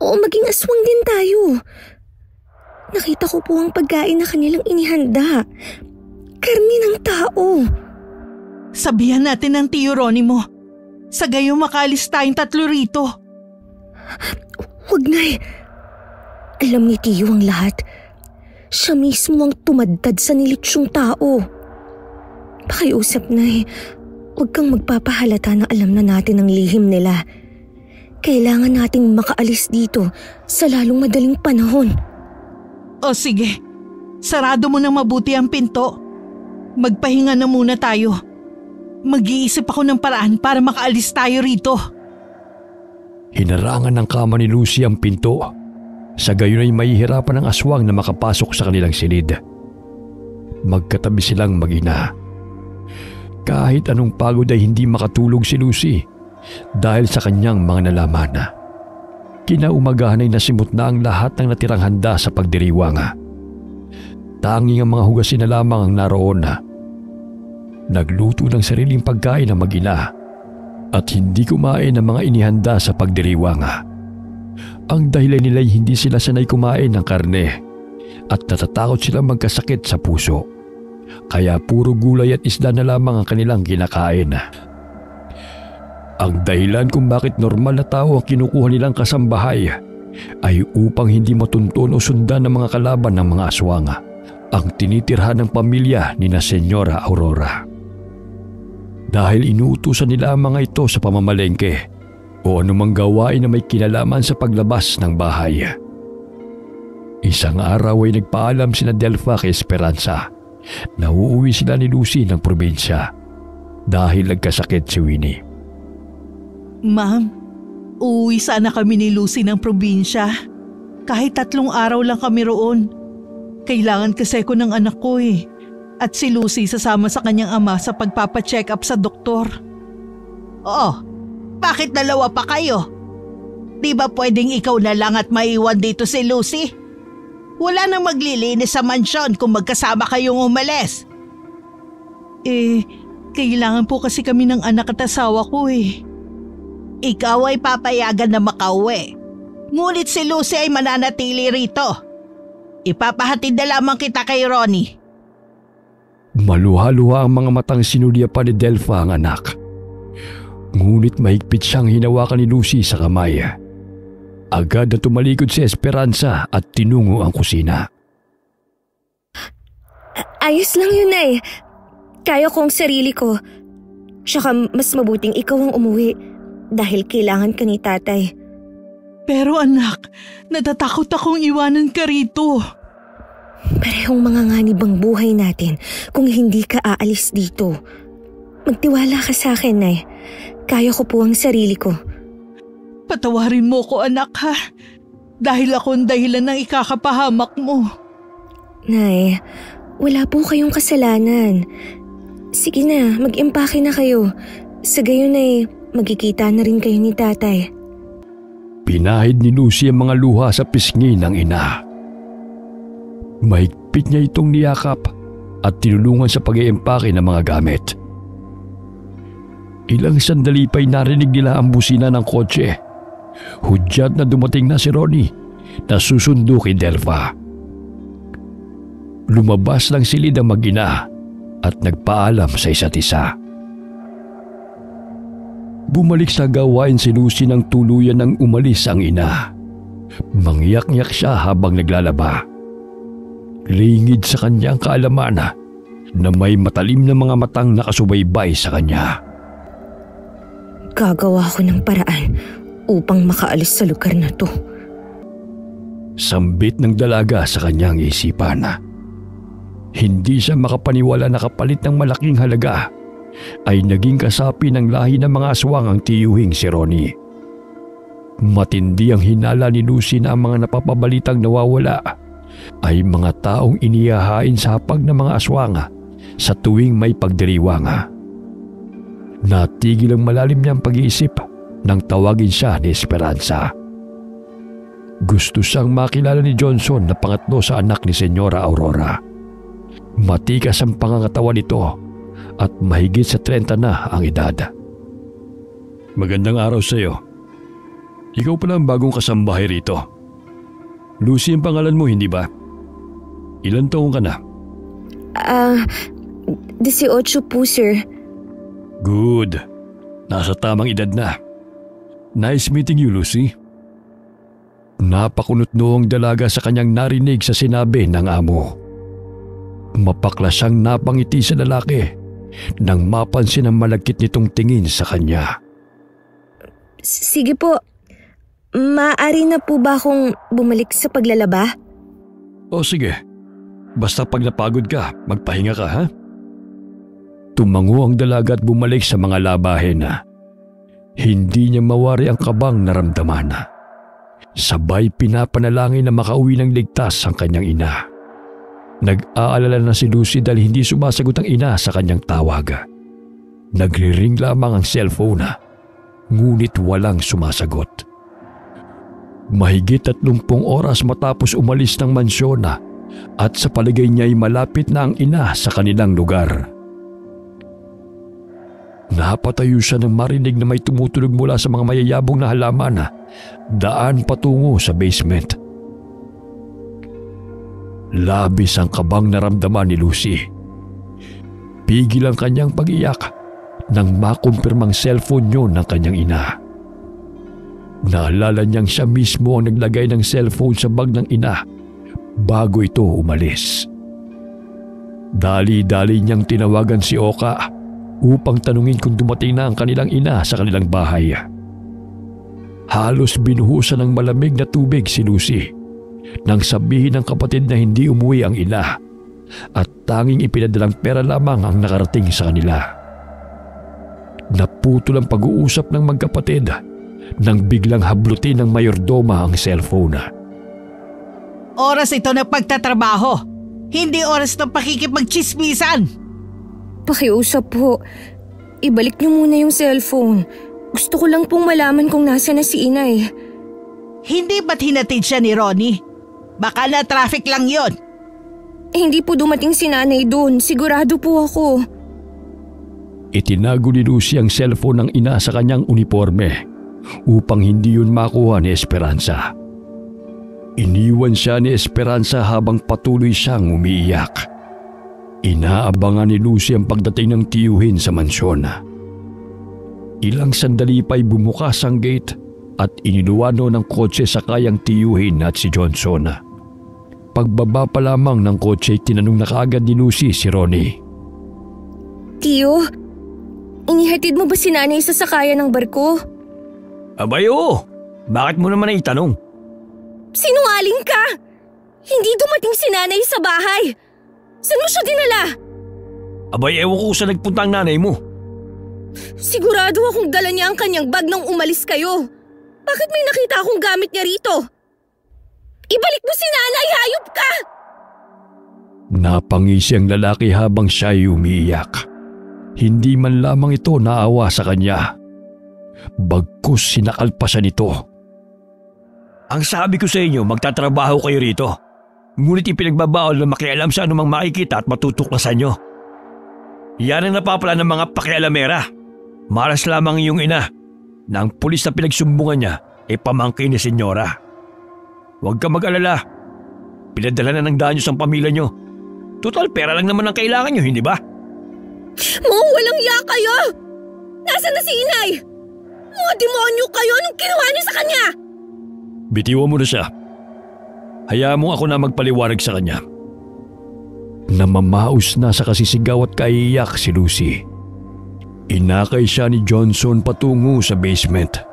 S3: o maging aswang din tayo. Nakita ko po ang pagkain na kanilang inihanda. Karni ng tao.
S2: Sabihan natin ng Tio Ronnie mo. Sa gayon makalis tayong 3 rito.
S3: Huwag, Nay. Alam ni Tio ang lahat. Siya mismo ang tumadtad sa nilitsyong tao. Pakiusap, Nay. Huwag kang magpapahalata na alam na natin ang lihim nila. Kailangan nating makaalis dito sa lalong madaling panahon.
S2: O sige, sarado mo na mabuti ang pinto. Magpahinga na muna tayo. Mag-iisip ako ng paraan para makaalis tayo rito.
S1: Hinarangan ng kama ni Lucy ang pinto. Sa gayon ay mahihirapan ang aswang na makapasok sa kanilang silid. Magkatabi silang mag-ina. Kahit anong pagod ay hindi makatulog si Lucy dahil sa kanyang mga nalaman. Kinaumagahan ay nasimot na ang lahat ng natirang handa sa pagdiriwang. Tanging ang mga hugasin na lamang ang naroon. Nagluto ng sariling pagkain ang mag-ina at hindi kumain ng mga inihanda sa pagdiriwang. Ang dahilan nila ay hindi sila sanay kumain ng karne at natatakot silang magkasakit sa puso. Kaya puro gulay at isda na lamang ang kanilang kinakain. Ang dahilan kung bakit normal na tao ang kinukuha nilang kasambahay ay upang hindi matunton o sundan ng mga kalaban ng mga aswang ang tinitirhan ng pamilya ni na Senyora Aurora. Dahil inuutusan nila ang mga ito sa pamamalengke o anumang gawain na may kinalaman sa paglabas ng bahay. Isang araw ay nagpaalam sina Delpha kay Esperanza na uuwi sila ni Lucy ng probinsya dahil nagkasakit si Winnie.
S2: Ma'am, uuwi sana kami ni Lucy ng probinsya. Kahit 3 araw lang kami roon. Kailangan kasi ko ng anak ko eh. At si Lucy sasama sa kanyang ama sa pagpapacheck up sa doktor.
S5: Oh, bakit 2 pa kayo? Di ba pwedeng ikaw na lang at maiwan dito si Lucy? Wala nang maglilinis sa mansyon kung magkasama kayong umalis.
S2: Kailangan po kasi kami ng anak at asawa ko eh.
S5: Ikaw ay papayagan na makauwi. Ngunit si Lucy ay mananatili rito. Ipapahatid na lamang kita kay Ronnie.
S1: Maluha-luha ang mga matang sinulya pa ni Delpha ang anak. Ngunit mahigpit siyang hinawakan ni Lucy sa kamay. Agad na tumalikod si Esperanza at tinungo ang kusina.
S3: Ayos lang yun, Nay. Kaya ko ang sarili ko. Tsaka mas mabuting ikaw ang umuwi dahil kailangan ka ni Tatay.
S2: Pero anak, natatakot akong iwanan ka rito.
S3: Parehong mga nganib ang buhay natin kung hindi ka aalis dito. Magtiwala ka sa akin, Nay. Kaya ko po ang sarili ko.
S2: Patawarin mo ko, anak, ha? Dahil ako ang dahilan ng ikakapahamak mo.
S3: Nay, wala po kayong kasalanan. Sige na, mag-impake na kayo. Sa gayon ay magkikita na rin kayo ni Tatay.
S1: Pinahid ni Lucy ang mga luha sa pisngi ng ina. Mahigpit niya itong niyakap at tinulungan sa pag-iimpake ng mga gamit. Ilang sandali pa'y narinig nila ang busina ng kotse. Hudyat na dumating na si Ronnie na susundo kay Delpha. Lumabas ng silid ang mag-ina at nagpaalam sa isa't isa. Bumalik sa gawain si Lucy nang tuluyan ng umalis ang ina. Mangyak-ngyak siya habang naglalaba. Lingid sa kanya ang kaalaman na may matalim na mga matang nakasubaybay sa kanya.
S3: Gagawa ko ng paraan upang makaalis sa lugar na to.
S1: Sambit ng dalaga sa kanyang isipan. Hindi siya makapaniwala na kapalit ng malaking halaga ay naging kasapi ng lahi ng mga aswang ang tiyuhing si Ronnie. Matindi ang hinala ni Lucy na ang mga napapabalitang nawawala ay mga taong inihahain sa hapag ng mga aswang sa tuwing may pagdiriwang. Natigil ang malalim niyang pag-iisip nang tawagin siya ni Esperanza. Gusto siyang makilala ni Johnson na pangatlo sa anak ni Senyora Aurora. Matikas ang pangangatawan nito at mahigit sa 30 na ang edad. Magandang araw sa iyo. Ikaw pala ang bagong kasambahay rito. Lucy ang pangalan mo, hindi ba? Ilan taong ka na?
S3: 18 po, sir.
S1: Good. Nasa tamang edad na. Nice meeting you, Lucy. Napakunot noong dalaga sa kanyang narinig sa sinabi ng amo. Mapakla siyang napangiti sa lalaki nang mapansin ang malagkit nitong tingin sa kanya.
S3: Sige po. Maaari na po ba akong bumalik sa paglalaba?
S1: O sige. Basta pag napagod ka, magpahinga ka, ha? Tumango ang dalaga at bumalik sa mga labahin. Hindi niya mawari ang kabang naramdaman. Sabay pinapanalangin na makauwi ng ligtas ang kanyang ina. Nag-aalala na si Lucy dahil hindi sumasagot ang ina sa kanyang tawag. Nagri-ring lamang ang cellphone, ngunit walang sumasagot. Mahigit 30 oras matapos umalis ng mansyon at sa palagay niya ay malapit na ang ina sa kanilang lugar. Napatayo siya nang marinig na may tumutulog mula sa mga mayayabong na halaman daan patungo sa basement. Labis ang kabang naramdaman ni Lucy. Pigil ang kanyang pag-iyak nang makumpirmang cellphone yun ng kanyang ina. Naalala niyang siya mismo ang naglagay ng cellphone sa bag ng ina bago ito umalis. Dali-dali niyang tinawagan si Oka upang tanungin kung dumating na ang kanilang ina sa kanilang bahay. Halos binuhusan ng malamig na tubig si Lucy nang sabihin ng kapatid na hindi umuwi ang ina at tanging ipinadalang pera lamang ang nakarating sa kanila. Naputol ang pag-uusap ng magkapatid nang biglang hablutin ng mayordoma ang cellphone.
S5: Oras ito ng pagtatrabaho, hindi oras ng pakikipagchismisan.
S3: Pakiusap po. Ibalik niyo muna yung cellphone. Gusto ko lang pong malaman kung nasa na si inay.
S5: Hindi ba't hinatid siya ni Ronnie? Baka na traffic lang yon.
S3: Hindi po dumating si nanay doon. Sigurado po ako.
S1: Itinago ni Lucy ang cellphone ng ina sa kanyang uniforme upang hindi yun makuha ni Esperanza. Iniwan siya ni Esperanza habang patuloy siyang umiiyak. Inaabangan ni Lucy ang pagdating ng tiyuhin sa mansyon. Ilang sandali pa'y bumukas ang gate at iniluwano ng kotse sakay ang tiyuhin at si Johnson. Pagbaba pa lamang ng kotse, tinanong na kaagad ni Lucy si Ronnie.
S3: Tiyo, inihatid mo ba si nanay sa sakayan ng barko?
S4: Abay oo, bakit mo naman itanong?
S3: Sinungaling ka! Hindi dumating si nanay sa bahay. Saan mo siya dinala?
S4: Abay ewan ko saan nagpunta ang nanay mo.
S3: Sigurado akong dala niya ang kanyang bag nang umalis kayo. Bakit may nakita akong gamit niya rito? Ibalik mo si nanay, hayop ka!
S1: Napangisi ang lalaki habang siya'y umiiyak. Hindi man lamang ito naawa sa kanya. Bagkus sinakal pa siya nito.
S4: Ang sabi ko sa inyo, magtatrabaho kayo rito. Ngunit ipinagbabawal na makialam sa anumang makikita at matutuklasan nyo. Yan ang napapala ng mga pakialamera. Maras lamang iyong ina na ang pulis na pinagsumbungan niya ay pamangkin ni senyora. Huwag ka mag-alala. Pinadala na ng danyos ang pamilya nyo. Total pera lang naman ang kailangan nyo, hindi ba?
S3: Mga walang ya kayo! Nasaan na si inay? Mga demonyo kayo! Anong kinuha niyo sa kanya?
S4: Bitiwan mo na siya. Hayaan mo ako na magpaliwanag sa kanya.
S1: Namamaos na sa kasisigaw at kaiiyak si Lucy. Inakay siya ni Johnson patungo sa basement.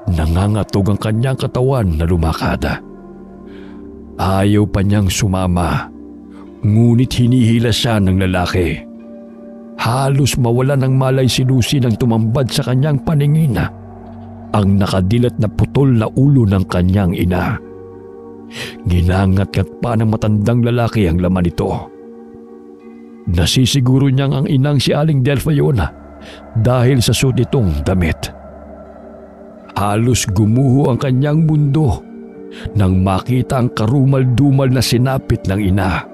S1: Nangangatog ang kanyang katawan na lumakad. Ayaw pa niyang sumama, ngunit hinihila siya ng lalaki. Halos mawala ng malay si Lucy nang tumambad sa kanyang paningin ang nakadilat na putol na ulo ng kanyang ina. Ginangat-ngat pa ng matandang lalaki ang laman nito. Nasisiguro niyang ang inang si Aling Delfa yun dahil sa suot nitong damit. Halos gumuho ang kanyang mundo nang makita ang karumal-dumal na sinapit ng ina.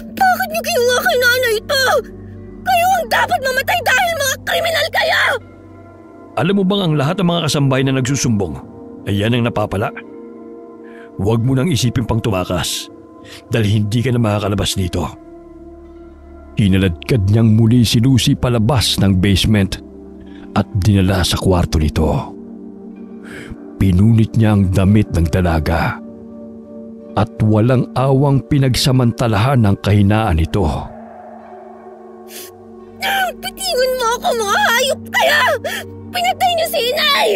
S3: Bakit niyo kinuha kay nanay ito? Kayo ang dapat mamatay dahil mga kriminal kayo!
S4: Alam mo bang ang lahat ng mga kasambahay na nagsusumbong ay yan ang napapala? Huwag mo nang isipin pang tumakas dahil hindi ka na makakalabas dito.
S1: Hinaladkad niyang muli si Lucy palabas ng basement at dinala sa kwarto nito. Pinunit niya ang damit ng dalaga at walang awang pinagsamantalahan ng kahinaan nito.
S3: Bitawan mo ako, mga hayop kaya! Pinatay niyo si inay!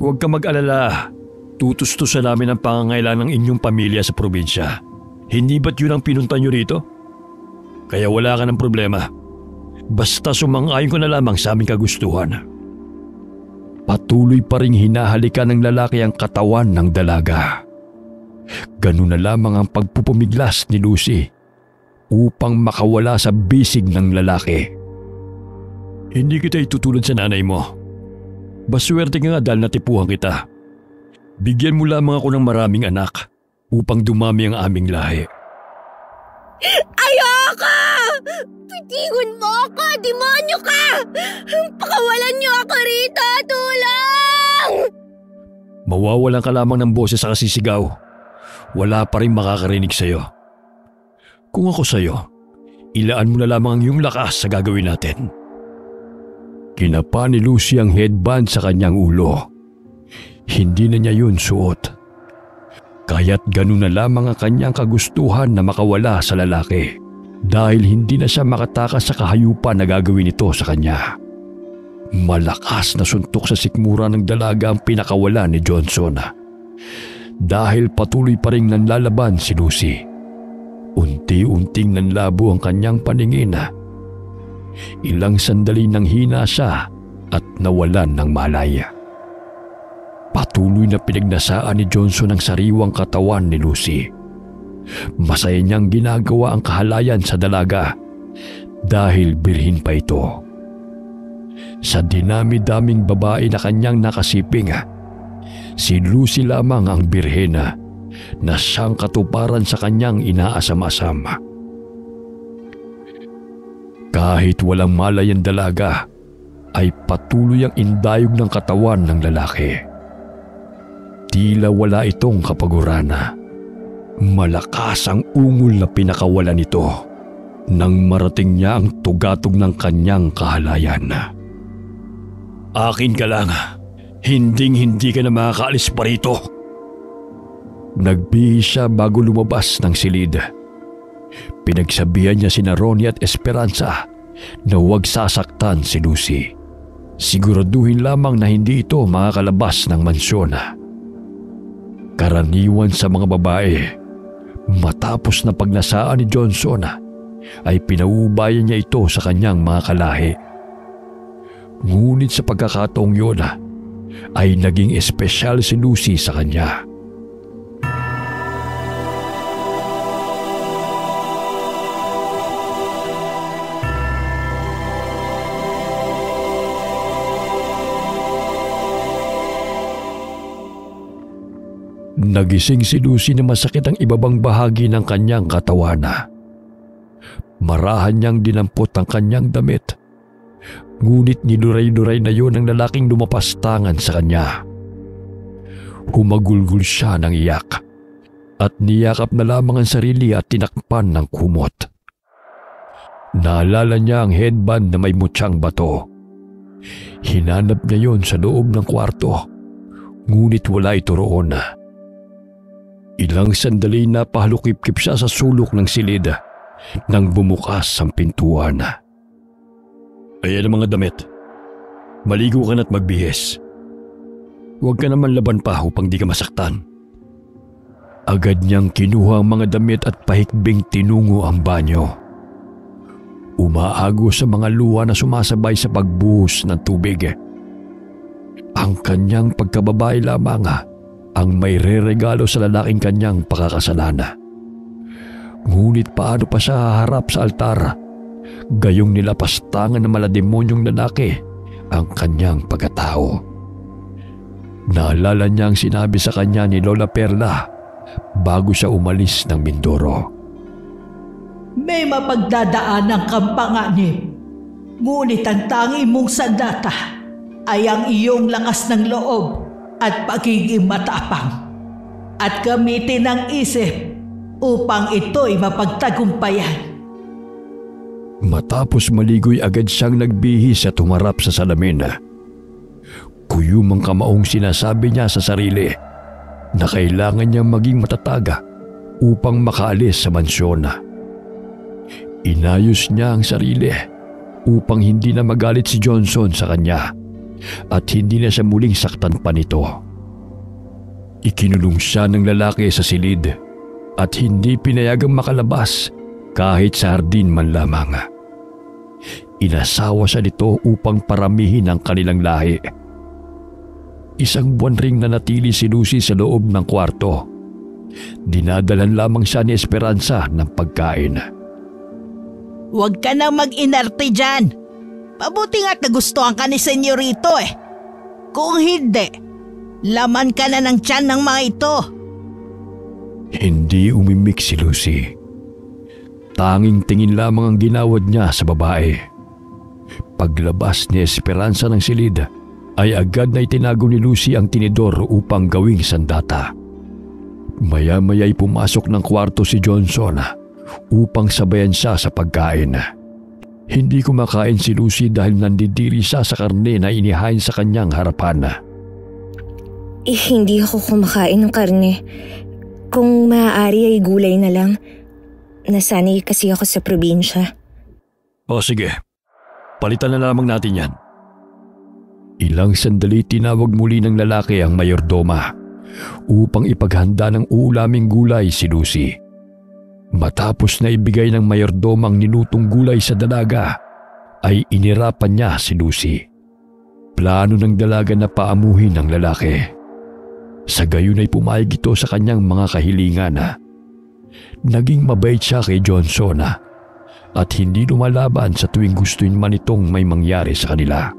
S4: Huwag ka mag-alala. Tutustusan namin ang pangangailangan ng inyong pamilya sa probinsya. Hindi ba't yun ang pinunta nyo rito? Kaya wala ka ng problema. Basta sumang-ayon ko na lamang sa aming kagustuhan.
S1: Patuloy pa ring hinahalikan ng lalaki ang katawan ng dalaga. Ganun na lamang ang pagpupumiglas ni Lucy upang makawala sa bisig ng lalaki.
S4: Hindi kita itutulad sa nanay mo. Baswerte ka nga dahil natipuhan kita. Bigyan mo lamang ako ng maraming anak upang dumami ang aming lahi.
S3: Ayoko! Pitingon mo ako! Demonyo ka! Pakawalan niyo ako rito! Tulong!
S4: Mawawalan ka lamang ng boses sa kasisigaw. Wala pa rin makakarinig sa'yo. Kung ako sa'yo,
S1: Ilaan mo na lamang ang iyong lakas sa gagawin natin.
S4: Kinapa ni Lucy ang headband sa kanyang ulo. Hindi na niya yun suot. Kaya't ganun na lamang ang kanyang kagustuhan na makawala sa lalaki dahil hindi na siya makatakas sa kahayupan na gagawin ito sa kanya. Malakas na suntok sa sikmura ng dalaga ang pinakawala ni Johnson. Dahil patuloy pa ring nanlalaban si Lucy. Unti-unting nanlabo ang kanyang paningin. Ilang sandali nang hina siya at nawalan ng malaya. Patuloy na pinagnasaan ni Johnson ang sariwang katawan ni Lucy. Masaya niyang ginagawa ang kahalayan sa dalaga dahil birhin pa ito. Sa dinami-daming babae na kanyang nakasiping, si Lucy lamang ang birhen na siyang katuparan sa kanyang inaasam-asam. Kahit walang malay ang dalaga, ay patuloy ang indayog ng katawan ng lalaki. Tila wala itong kapaguran. Malakas ang ungol na pinakawalan nito nang marating niya ang tugatog ng kanyang kahalayan.
S1: Akin ka lang. Hinding-hindi ka na makakaalis pa rito.
S4: Nagbihis siya bago lumabas ng silid. Pinagsabihan niya sina Ronnie at Esperanza na huwag sasaktan si Lucy. Siguraduhin lamang na hindi ito makakalabas ng mansyon. Karaniwan sa mga babae, matapos na pagnasaan ni Johnson, ay pinauubayan niya ito sa kanyang mga kalahi. Ngunit sa pagkakataong yun, ay naging espesyal si Lucy sa kanya. Nagising si Lucy na masakit ang ibabang bahagi ng kanyang katawan. Marahan niyang dinampot ang kanyang damit. Ngunit niluray-luray na yun ng lalaking lumapastangan sa kanya. Humagulgul siya ng iyak at niyakap na lamang ang sarili at tinakpan ng kumot. Naalala niya ang headband na may mutyang bato. Hinanap niya yon sa loob ng kwarto, ngunit wala ito roon. Ilang sandali na pahalukip-kip siya sa sulok ng silid nang bumukas ang pintuan.
S1: Ayan ang mga damit. Maligo ka na't magbihis. Huwag ka naman laban pa upang di ka masaktan.
S4: Agad niyang kinuha ang mga damit at pahikbing tinungo ang banyo. Umaago sa mga luha na sumasabay sa pagbuhos ng tubig. Ang kanyang pagkababae lamang ang may reregalo sa lalaking kanyang pakakasalan. Ngunit paano pa siya haharap sa altar? Gayong nilapastangan ng malademonyong lalaki ang kanyang pagkatao. Naalala niya ang sinabi sa kanya ni Lola Perla bago siya umalis ng Mindoro.
S5: May mapagdadaanan kang panganib, ngunit ang tangi mong sandata ay ang iyong lakas ng loob at pagiging matapang, at gamitin ang isip upang ito'y mapagtagumpayan.
S4: Matapos maligoy agad siyang nagbihis at humarap sa salamin. Kuyumang kamaong sinasabi niya sa sarili na kailangan niyang maging matataga upang makaalis sa mansyon. Inayos niya ang sarili upang hindi na magalit si Johnson sa kanya at hindi na siya muling saktan pa nito. Ikinulong siya ng lalaki sa silid at hindi pinayagang makalabas kahit sa hardin man lamang. Inasawa siya nito upang paramihin ang kanilang lahi. Isang buwan ring nanatili si Lucy sa loob ng kwarto. Dinadalan lamang siya ni Esperanza ng pagkain.
S5: Huwag ka nang mag-inarte dyan. Pabuti nga't nagustuhan ka ni Senyorito eh. Kung hindi, laman ka na ng tiyan ng mga ito.
S4: Hindi umimik si Lucy. Tanging tingin lamang ang ginawad niya sa babae. Paglabas ni Esperanza ng silid, ay agad na itinago ni Lucy ang tinidor upang gawing sandata. Maya-maya'y pumasok ng kwarto si Johnson
S1: upang sabayan siya sa pagkain. Hindi kumakain si Lucy dahil nandidiri siya sa karne na inihain sa kanyang harapan.
S3: Hindi ako kumakain ng karne. Kung maaari ay gulay na lang. Nasanay kasi ako sa probinsya.
S1: O sige, palitan na lamang natin yan. Ilang sandali tinawag muli ng lalaki ang mayordoma upang ipaghanda ng uulaming gulay si Lucy. Matapos na ibigay ng mayordoma ang nilutong gulay sa dalaga, ay inirapan niya si Lucy. Plano ng dalaga na paamuhin ng lalaki. Sa gayon ay pumayag ito sa kanyang mga kahilingan. Naging mabait siya kay Johnson at hindi lumalaban sa tuwing gusto man itong may mangyari sa kanila.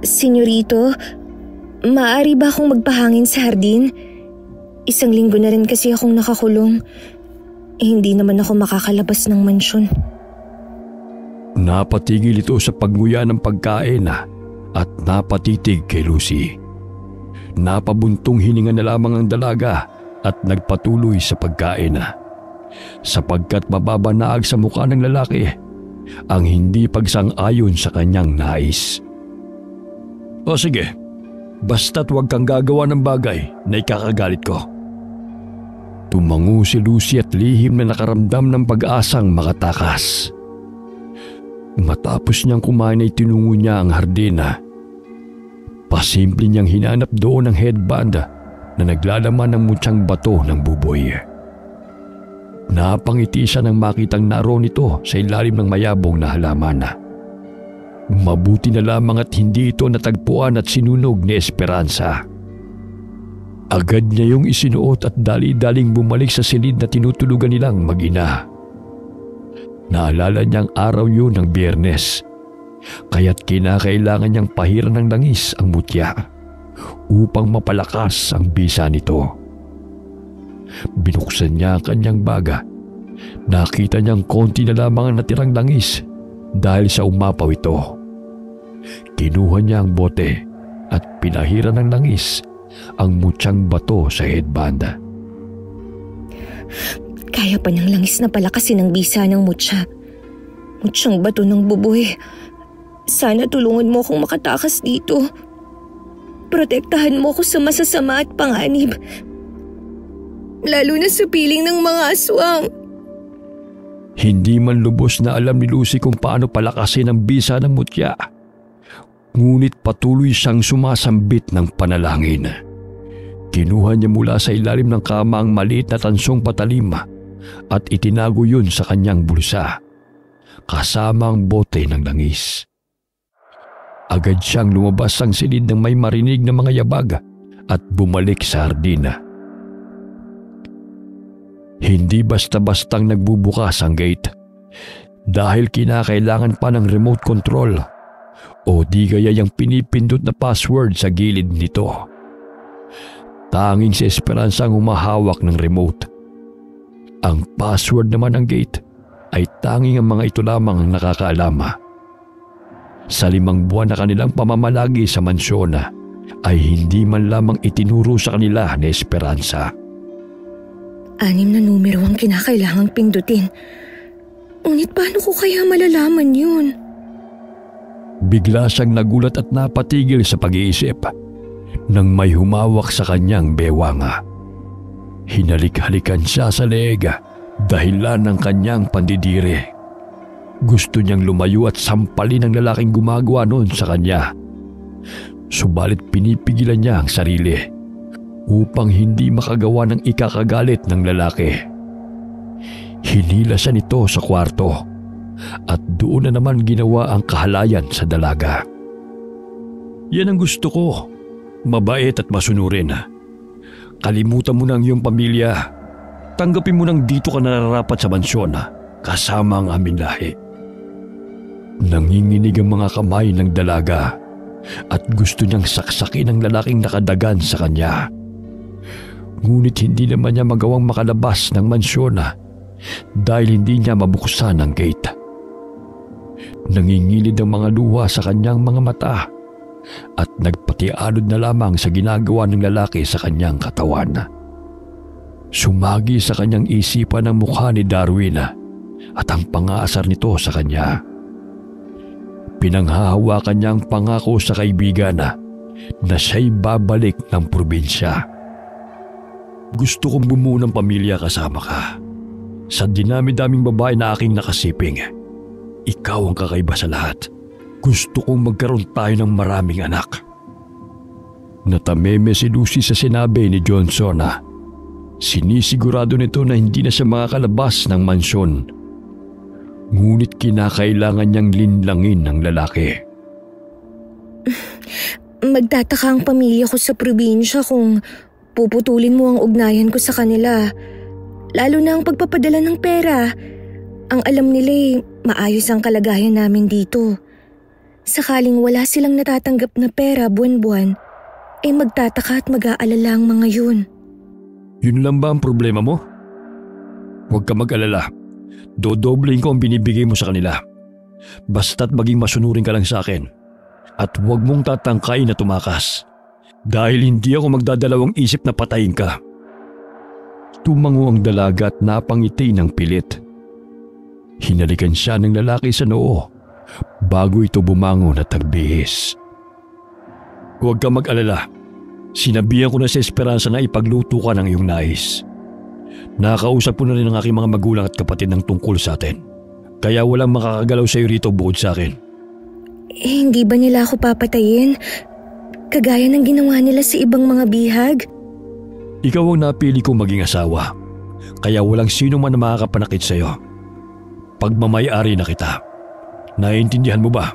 S3: Senyorito, maaari ba akong magpahangin sa hardin? 1 linggo na rin kasi akong nakakulong. Hindi naman ako makakalabas ng mansyon.
S1: Napatigil ito sa pagnguya ng pagkain at napatitig kay Lucy. Napabuntong hininga na lamang ang dalaga at nagpatuloy sa pagkain. Sapagkat mababanaag sa mukha ng lalaki ang hindi pagsang-ayon sa kanyang nais. O sige, basta't huwag kang gagawa ng bagay na ikakagalit ko. Tumango si Lucy at lihim na nakaramdam ng pag-asang makatakas. Matapos niyang kumain ay tinungo niya ang hardin. Pasimple niyang hinanap doon ang headband na naglalaman ng mutyang bato ng buboy. Napangiti siya nang makitang naroon ito sa ilalim ng mayabong na halaman. Mabuti na lamang at hindi ito natagpuan at sinunog ni Esperanza. Agad niya yung isinuot at dali-daling bumalik sa silid na tinutulugan nilang mag-ina. Naalala niyang araw yun ng Biyernes, kaya't kinakailangan niyang pahiran ng langis ang mutya upang mapalakas ang bisa nito. Binuksan niya ang kanyang baga. Nakita niyang konti na lamang ang natirang langis dahil sa umapaw ito. Kinuha niya ang bote at pinahiran ng langis ang mutyang bato sa headband.
S3: Kaya pa ng langis na palakasin ang bisa ng mutya. Mutyang bato ng buboy. Sana tulungan mo akong makatakas dito. Protektahan mo ako sa masasama at panganib. Lalo na sa piling ng mga aswang.
S1: Hindi man lubos na alam ni Lucy kung paano palakasin ang bisa ng mutya. Ngunit patuloy siyang sumasambit ng panalangin. Kinuha niya mula sa ilalim ng kama ang maliit na tansong patalim at itinago yun sa kanyang bulsa, kasama ang bote ng langis. Agad siyang lumabas ang silid ng may marinig na mga yabag at bumalik sa hardina. Hindi basta-bastang nagbubukas ang gate dahil kinakailangan pa ng remote control o di kaya yung pinipindot na password sa gilid nito. Tanging si Esperanza ang humahawak ng remote. Ang password naman ng gate ay tanging ang mga ito lamang ang nakakaalam. Sa 5 buwan na kanilang pamamalagi sa mansyon ay hindi man lamang itinuro sa kanila ni Esperanza.
S3: 6 na numero ang kinakailangang pindutin. Ngunit paano ko kaya malalaman yun?
S1: Bigla siyang nagulat at napatigil sa pag-iisip nang may humawak sa kanyang bewanga. Hinalik-halikan siya sa leeg dahilan ng kanyang pandidiri. Gusto niyang lumayo at sampalin ang lalaking gumagawa noon sa kanya. Subalit pinipigilan niya ang sarili upang hindi makagawa ng ikakagalit ng lalaki. Hinila siya nito sa kwarto at doon na naman ginawa ang kahalayan sa dalaga. Yan ang gusto ko, mabait at masunurin. Kalimutan mo na ang iyong pamilya. Tanggapin mo nang dito ka nararapat sa mansyon kasama ang aming lahi. Nanginginig ang mga kamay ng dalaga at gusto niyang saksakin ang lalaking nakadagan sa kanya. Ngunit hindi naman niya magawang makalabas ng mansyon dahil hindi niya mabuksan ang gate. Nangingilid ang mga luha sa kanyang mga mata at nagpatialod na lamang sa ginagawa ng lalaki sa kanyang katawan. Sumagi sa kanyang isipan ang mukha ni Darwin at ang pang-aasar nito sa kanya. Pinanghahawakan niya ang pangako sa kaibigan na siya'y babalik ng probinsya. Gusto kong bumuo ng pamilya kasama ka. Sa dinami-daming babae na aking nakasiping, ikaw ang kakaiba sa lahat. Gusto kong magkaroon tayo ng maraming anak. Natameme si Lucy sa sinabi ni Johnson sinisigurado nito na hindi na siya makakalabas ng mansyon. Ngunit kinakailangan niyang linlangin ng lalaki.
S3: Magtataka ang pamilya ko sa probinsya kung puputulin mo ang ugnayan ko sa kanila. Lalo na ang pagpapadala ng pera. Ang alam nila maayos ang kalagayan namin dito. Sakaling wala silang natatanggap na pera buwan-buwan, magtataka at mag-aalala ang mga yun.
S1: Yun lang ba ang problema mo? Huwag ka mag-alala. Dodoblein ko ang binibigay mo sa kanila. Basta't maging masunurin ka lang sa akin. At huwag mong tatangkay na tumakas. Dahil hindi ako magdadalawang isip na patayin ka. Tumango ang dalaga at napangiti ng pilit. Hinalikan siya ng lalaki sa noo bago ito bumangon at nagbihis. Huwag ka mag-alala. Sinabihan ko na si Esperanza na ipagluto ka ng iyong nais. Nakakausap ko na rin ang aking mga magulang at kapatid ng tungkol sa atin. Kaya walang makakagalaw sa iyo rito bukod sa akin.
S3: Hindi ba nila ako papatayin? Kagaya ng ginawa nila sa ibang mga bihag?
S1: Ikaw ang napili kong maging asawa. Kaya walang sino man na makakapanakit sa iyo. Pagmamay-ari na kita. Naiintindihan mo ba?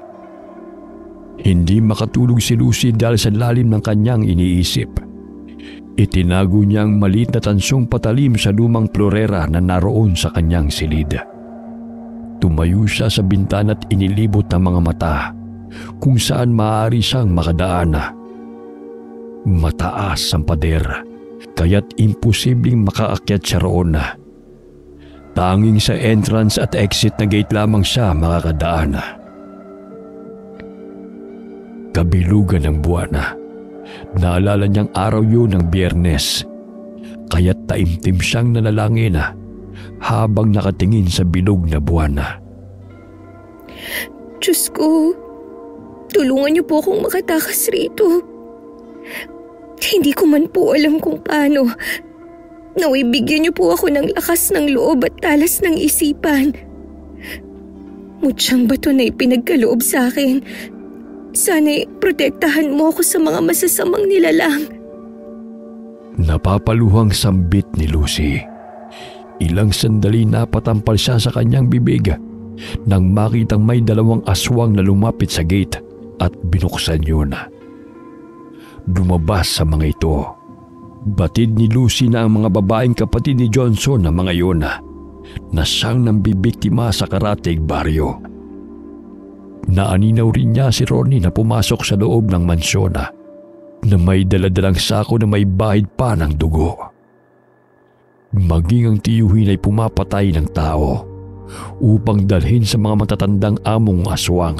S1: Hindi makatulog si Lucy dahil sa lalim ng kanyang iniisip. Itinago niya ang maliit na tansong patalim sa lumang florera na naroon sa kanyang silid. Tumayo siya sa bintana at inilibot ang mga mata kung saan maaari siyang makadaan. Mataas ang pader, kaya't imposibleng makaakyat siya roon. Tanging sa entrance at exit na gate lamang siya makakadaan. Kabilugan ng buwan. Naalala niyang araw yun ng Biyernes, kaya't taimtim siyang nanalangin habang nakatingin sa bilog na buwan.
S3: Diyos ko, tulungan niyo po akong makatakas rito. Hindi ko man po alam kung paano. Naway bigyan niyo po ako ng lakas ng loob at talas ng isipan. Mutyang bato na ipinagkaloob sa akin. Sana'y protektahan mo ako sa mga masasamang nilalang.
S1: Napapaluhang sambit ni Lucy. Ilang sandali napatampal siya sa kanyang bibig nang makitang may dalawang aswang na lumapit sa gate at binuksan yun. Lumabas sa mga ito. Batid ni Lucy na ang mga babaeng kapatid ni Johnson na mga yun na siyang nambibiktima sa Karatig baryo. Naaninaw rin niya si Ronnie na pumasok sa loob ng mansyon na may daladalang sako na may bahid pa ng dugo. Maging ang tiyuhin ay pumapatay ng tao upang dalhin sa mga matatandang among aswang.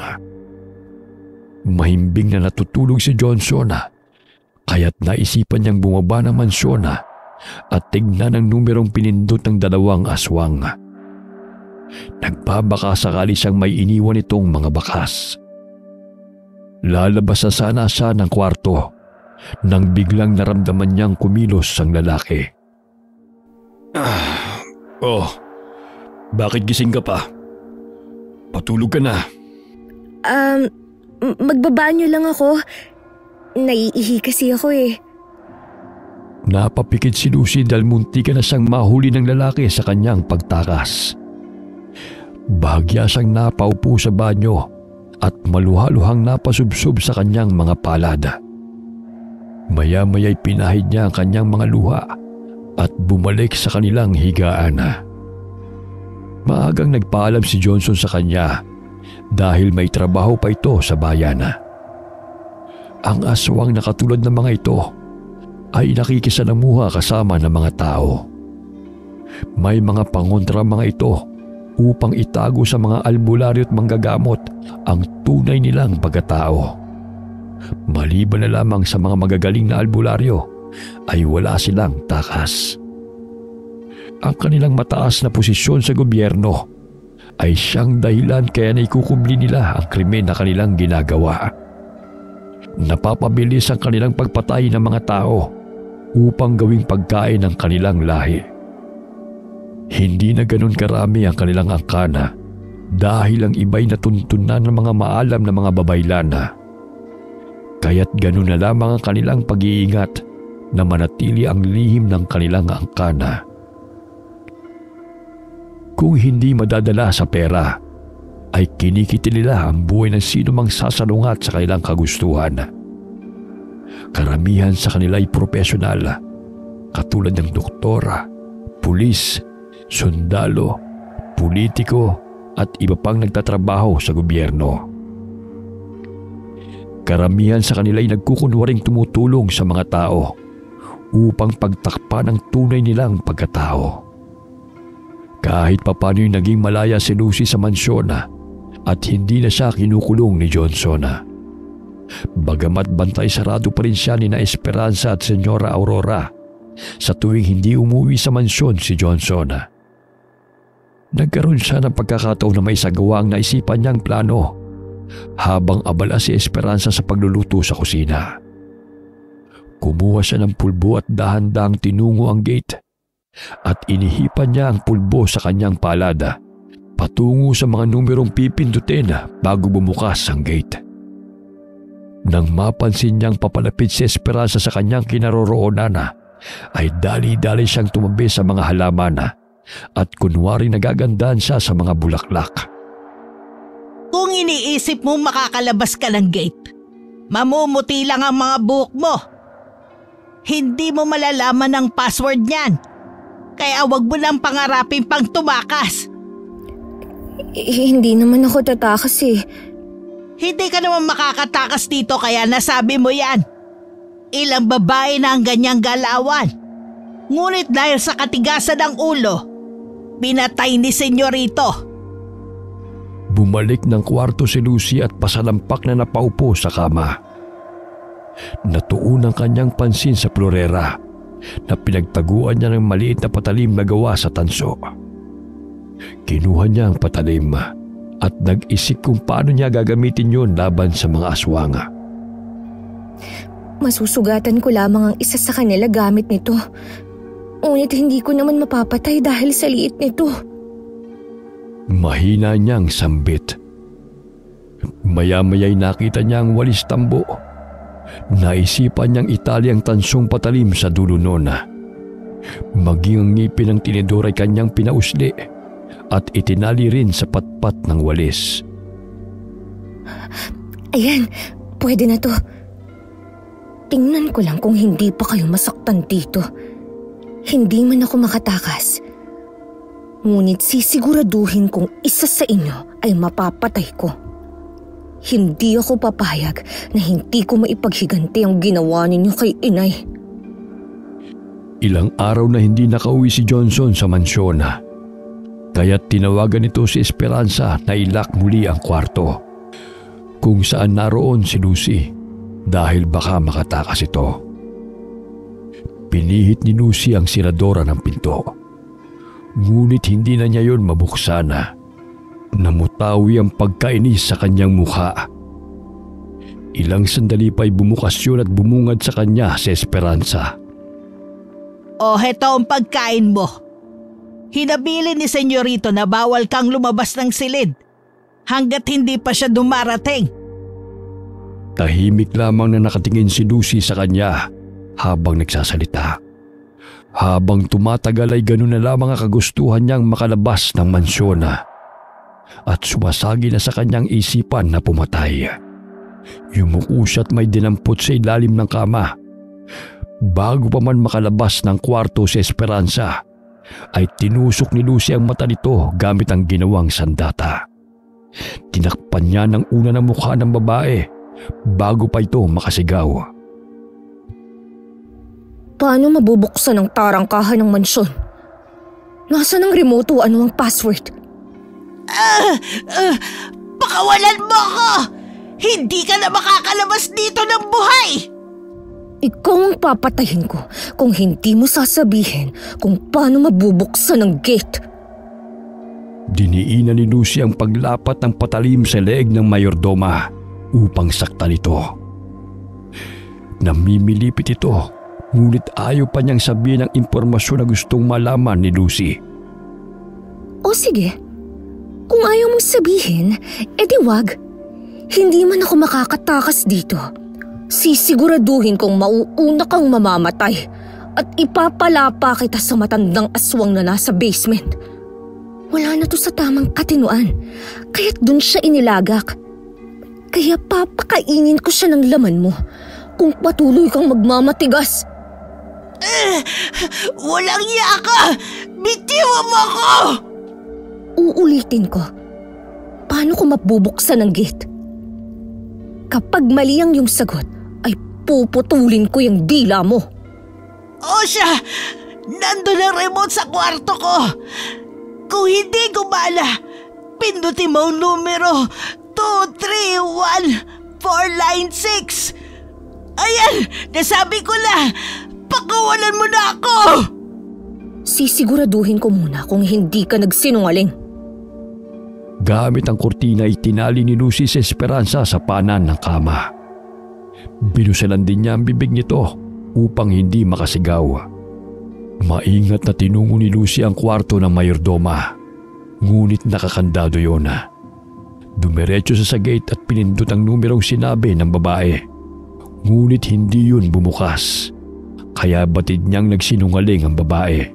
S1: Mahimbing na natutulog si Johnson kaya't naisipan niyang bumaba ng mansyon at tignan ang numerong pinindot ng dalawang aswang. Nagbabaka sakali siyang may iniwan itong mga bakas. Lalabas na sana siya ng kwarto nang biglang naramdaman niyang kumilos ang lalaki. Bakit gising ka pa? Patulog ka na.
S3: Magbabanyo lang ako. Naiihi kasi ako
S1: Napapikit si Lucy dahil muntikan na siyang mahuli ng lalaki sa kanyang pagtakas. Bahagya siyang napaupo sa banyo at maluhaluhang napasubsob sa kanyang mga palad. Maya-maya'y pinahid niya ang kanyang mga luha at bumalik sa kanilang higaan. Maagang nagpaalam si Johnson sa kanya dahil may trabaho pa ito sa bayan. Ang aswang na katulad ng mga ito ay nakikisalamuha kasama ng mga tao. May mga pangontra mga ito upang itago sa mga albularyo at manggagamot ang tunay nilang pagkatao. Maliban na lamang sa mga magagaling na albularyo ay wala silang takas. ang kanilang mataas na posisyon sa gobyerno ay siyang dahilan kaya naikukubli nila ang krimen na kanilang ginagawa. Napapabilis ang kanilang pagpatay ng mga tao upang gawing pagkain ng kanilang lahi. Hindi na ganun karami ang kanilang angkana dahil ang iba'y natuntunan ng mga maalam na mga babaylana. Kaya't ganun na lamang ang kanilang pag-iingat na manatili ang lihim ng kanilang angkana. Kung hindi madadala sa pera, ay kinikiti nila ang buhay ng sino mang sasalungat sa kanilang kagustuhan. Karamihan sa kanila ay propesyonal, katulad ng doktora, pulis, sundalo, politiko at iba pang nagtatrabaho sa gobyerno. Karamihan sa kanila ay nagkukunwaring tumutulong sa mga tao upang pagtakpan ang tunay nilang pagkatao. Kahit papano'y naging malaya si Lucy sa mansyon at hindi na siya kinukulong ni Johnson. Bagamat bantay sarado pa rin siya ni na Esperanza at Senyora Aurora sa tuwing hindi umuwi sa mansyon si Johnson. Nagkaroon siya ng pagkakataon na may sagawa ang naisipan niyang plano habang abala si Esperanza sa pagluluto sa kusina. Kumuha siya ng pulbo at dahan-dahang tinungo ang gate at inihipan niya ang pulbo sa kanyang palada patungo sa mga numerong pipindutin bago bumukas ang gate. Nang mapansin niyang papalapit si Esperanza sa kanyang kinaroroonan, ay dali-dali siyang tumabi sa mga halaman at kunwari nagagandahan siya sa mga bulaklak.
S5: Kung iniisip mo makakalabas ka ng gate, mamumuti lang ang mga buhok mo. Hindi mo malalaman ang password niyan. Kaya wag mo nang pangarapin pang tumakas.
S3: Hindi naman ako tatakas eh.
S5: Hindi ka naman makakatakas dito kaya nasabi mo yan. Ilang babae na ang ganyang galawan. Ngunit dahil sa katigasan ng ulo, pinatay ni Senyorito.
S1: Bumalik ng kwarto si Lucy at pasalampak na napaupo sa kama. Natuon ang kanyang pansin sa florera na pinagtaguan niya ng maliit na patalim na gawa sa tanso. Kinuha niya ang patalim at nag-isip kung paano niya gagamitin yun laban sa mga aswang.
S3: Masusugatan ko lamang ang isa sa kanila gamit nito. Ngunit hindi ko naman mapapatay dahil sa liit nito.
S1: Mahina niyang sambit. Maya-maya'y nakita niya ang walis tambo. Naisipan niyang itali ang tansong patalim sa dulo nun. Maging ang ngipin ng tinidor ay kanyang pinausli at itinali rin sa patpat ng walis.
S3: Ayan, pwede na to. Tingnan ko lang kung hindi pa kayo masaktan dito. Hindi man ako makatakas. Ngunit sisiguraduhin kung isa sa inyo ay mapapatay ko. Hindi ako papayag na hindi ko maipaghiganti ang ginawa ninyo kay inay.
S1: Ilang araw na hindi nakauwi si Johnson sa mansyon. Kaya't tinawagan nito si Esperanza na ilak muli ang kwarto kung saan naroon si Lucy dahil baka makatakas ito. Pinihit ni Lucy ang siradora ng pinto. Ngunit hindi na niya yon mabuksan. Namutawi ang pagkainis sa kanyang mukha. Ilang sandali pa'y bumukas yun at bumungad sa kanya si Esperanza.
S5: O heto ang pagkain mo. Hinabilin ni Senyorito na bawal kang lumabas ng silid hanggat hindi pa siya dumarating.
S1: Tahimik lamang na nakatingin si Lucy sa kanya habang nagsasalita. Habang tumatagal ay ganun na lamang ang kagustuhan niyang makalabas ng mansyon at sumasagi na sa kanyang isipan na pumatay. Yumuko siya at may dinampot sa ilalim ng kama. Bago pa man makalabas ng kwarto si Esperanza, ay tinusok ni Lucy ang mata nito gamit ang ginawang sandata. Tinakpan niya ng una ng mukha ng babae bago pa ito makasigaw.
S3: Paano mabubuksan ang tarangkahan ng mansyon? Nasaan ang remote o ano ang password?
S5: Pakawalan mo ako! Hindi ka na makakalabas dito ng buhay!
S3: Ikaw ang papatayin ko kung hindi mo sasabihin kung paano mabubuksan ang gate.
S1: Diniinan ni Lucy ang paglapat ng patalim sa leeg ng mayordoma upang saktan ito. Namimilipit ito, ngunit ayaw pa niyang sabihin ang impormasyon na gustong malaman ni Lucy.
S3: O sige, kung ayaw mong sabihin, edi wag. Hindi man ako makakatakas dito. Sisiguraduhin kong mauuna kang mamamatay at ipapalapa kita sa matandang aswang na nasa basement. Wala na to sa tamang katinuan, kaya't dun siya inilagak. Kaya papakainin ko siya ng laman mo kung patuloy kang magmamatigas.
S5: Walang iya ka! Bitiwan mo ako!
S3: Uulitin ko, paano ko mabubuksan ang gate? Kapag mali ang iyong sagot, ay puputulin ko yung dila mo.
S5: O siya! Nandun ang remote sa kwarto ko! Kung hindi gumala, pindutin mo ang numero 231496. Ayan! Nasabi ko na! Pakawalan mo na ako!
S3: Sisiguraduhin ko muna kung hindi ka nagsinungaling.
S1: Gamit ang kurtina ay tinali ni Lucy si Esperanza sa panan ng kama. Binusalan din niya ang bibig nito upang hindi makasigaw. Maingat na tinungo ni Lucy ang kwarto ng mayordoma, ngunit nakakandado yun. Dumiretso sa gate at pinindot ang numerong sinabi ng babae. Ngunit hindi yun bumukas, kaya batid niyang nagsinungaling ang babae.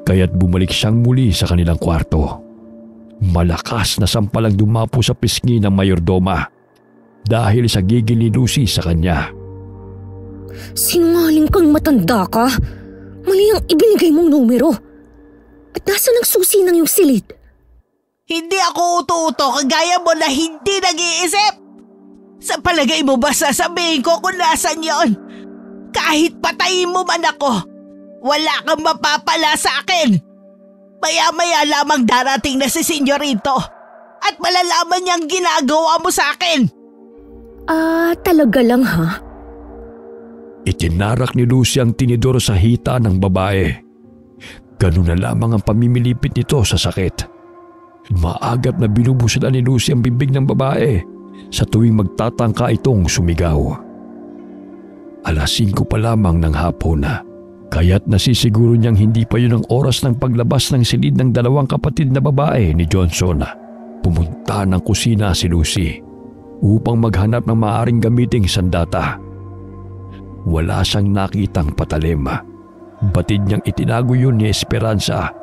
S1: Kaya't bumalik siyang muli sa kanilang kwarto. Malakas na sampalang dumapo sa pisngi ng mayordoma dahil sa gigil ni Lucy sa kanya.
S3: Sinungaling kang matanda ka. Mali ang ibinigay mong numero. At nasaan ang susi ng iyong silid?
S5: Hindi ako uto-uto kagaya mo na hindi nag-iisip. Sa palagay mo ba sasabihin ko kung nasan yon? Kahit patayin mo man ako, wala kang mapapala sa akin. Maya-maya lamang darating na si Senyorito at malalaman niyang ginagawa mo sa akin.
S3: Talaga lang ha?
S1: Itinarak ni Lucy ang tinidor sa hita ng babae. Ganun na lamang ang pamimilipit nito sa sakit. Maagap na binubusalan ni Lucy ang bibig ng babae sa tuwing magtatangka itong sumigaw. 5:00 pa lamang ng hapon na. Kaya't nasisiguro niyang hindi pa yun ang oras ng paglabas ng silid ng dalawang kapatid na babae ni Johnson. Pumunta ng kusina si Lucy upang maghanap ng maaaring gamiting sandata. Wala siyang nakitang patalim. Batid niyang itinago yun ni Esperanza,